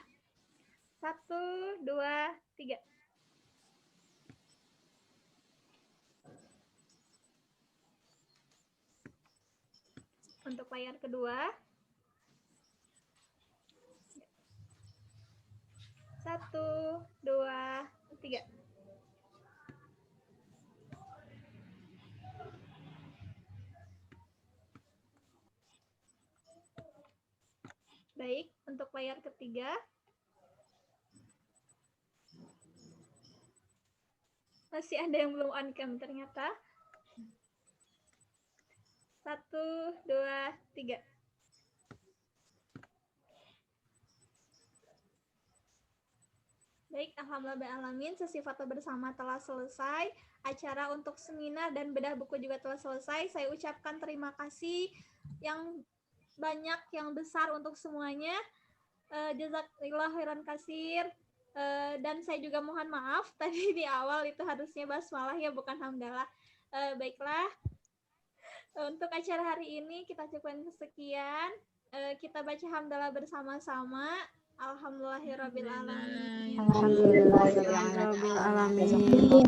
1, 2, 3. Untuk layar kedua. 1, 2, 3. Baik, untuk layar ketiga. Masih ada yang belum on cam ternyata. 1, 2, 3. Baik, alhamdulillah sesi foto bersama telah selesai. Acara untuk seminar dan bedah buku juga telah selesai. Saya ucapkan terima kasih yang banyak, yang besar untuk semuanya. Jazakallah khairan katsir. Dan saya juga mohon maaf tadi di awal itu harusnya basmalah ya, bukan hamdalah. Baiklah, untuk acara hari ini kita cukupkan sekian. Kita baca hamdalah bersama-sama. Alhamdulillahirabbil alamin. Alhamdulillahirabbil alamin.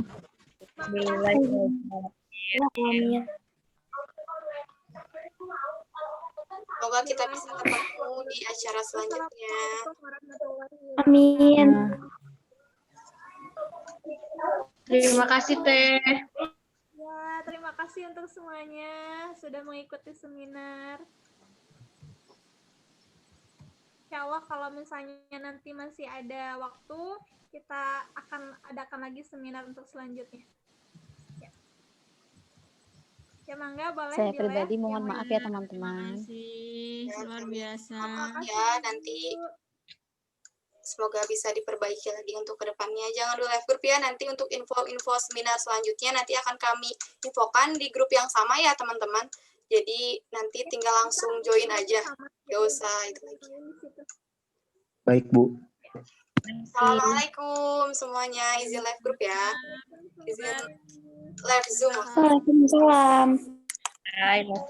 Semoga kita bisa ketemu di acara selanjutnya. Amin. Terima kasih, Teh. Ya, terima kasih untuk semuanya sudah mengikuti seminar. Insya Allah kalau misalnya nanti masih ada waktu, kita akan adakan lagi seminar untuk selanjutnya. Ya, mangga boleh. Saya pribadi mohon maaf ya teman-teman. Terima kasih, luar biasa. Ya, nanti semoga bisa diperbaiki lagi untuk kedepannya. Jangan dulu live group ya, nanti untuk info-info seminar selanjutnya nanti akan kami infokan di grup yang sama ya teman-teman. Jadi nanti tinggal langsung join aja, gak usah itu lagi. Baik, Bu. Assalamualaikum semuanya, izin live group ya. Izin live Zoom. Waalaikumsalam. Hai, Mas.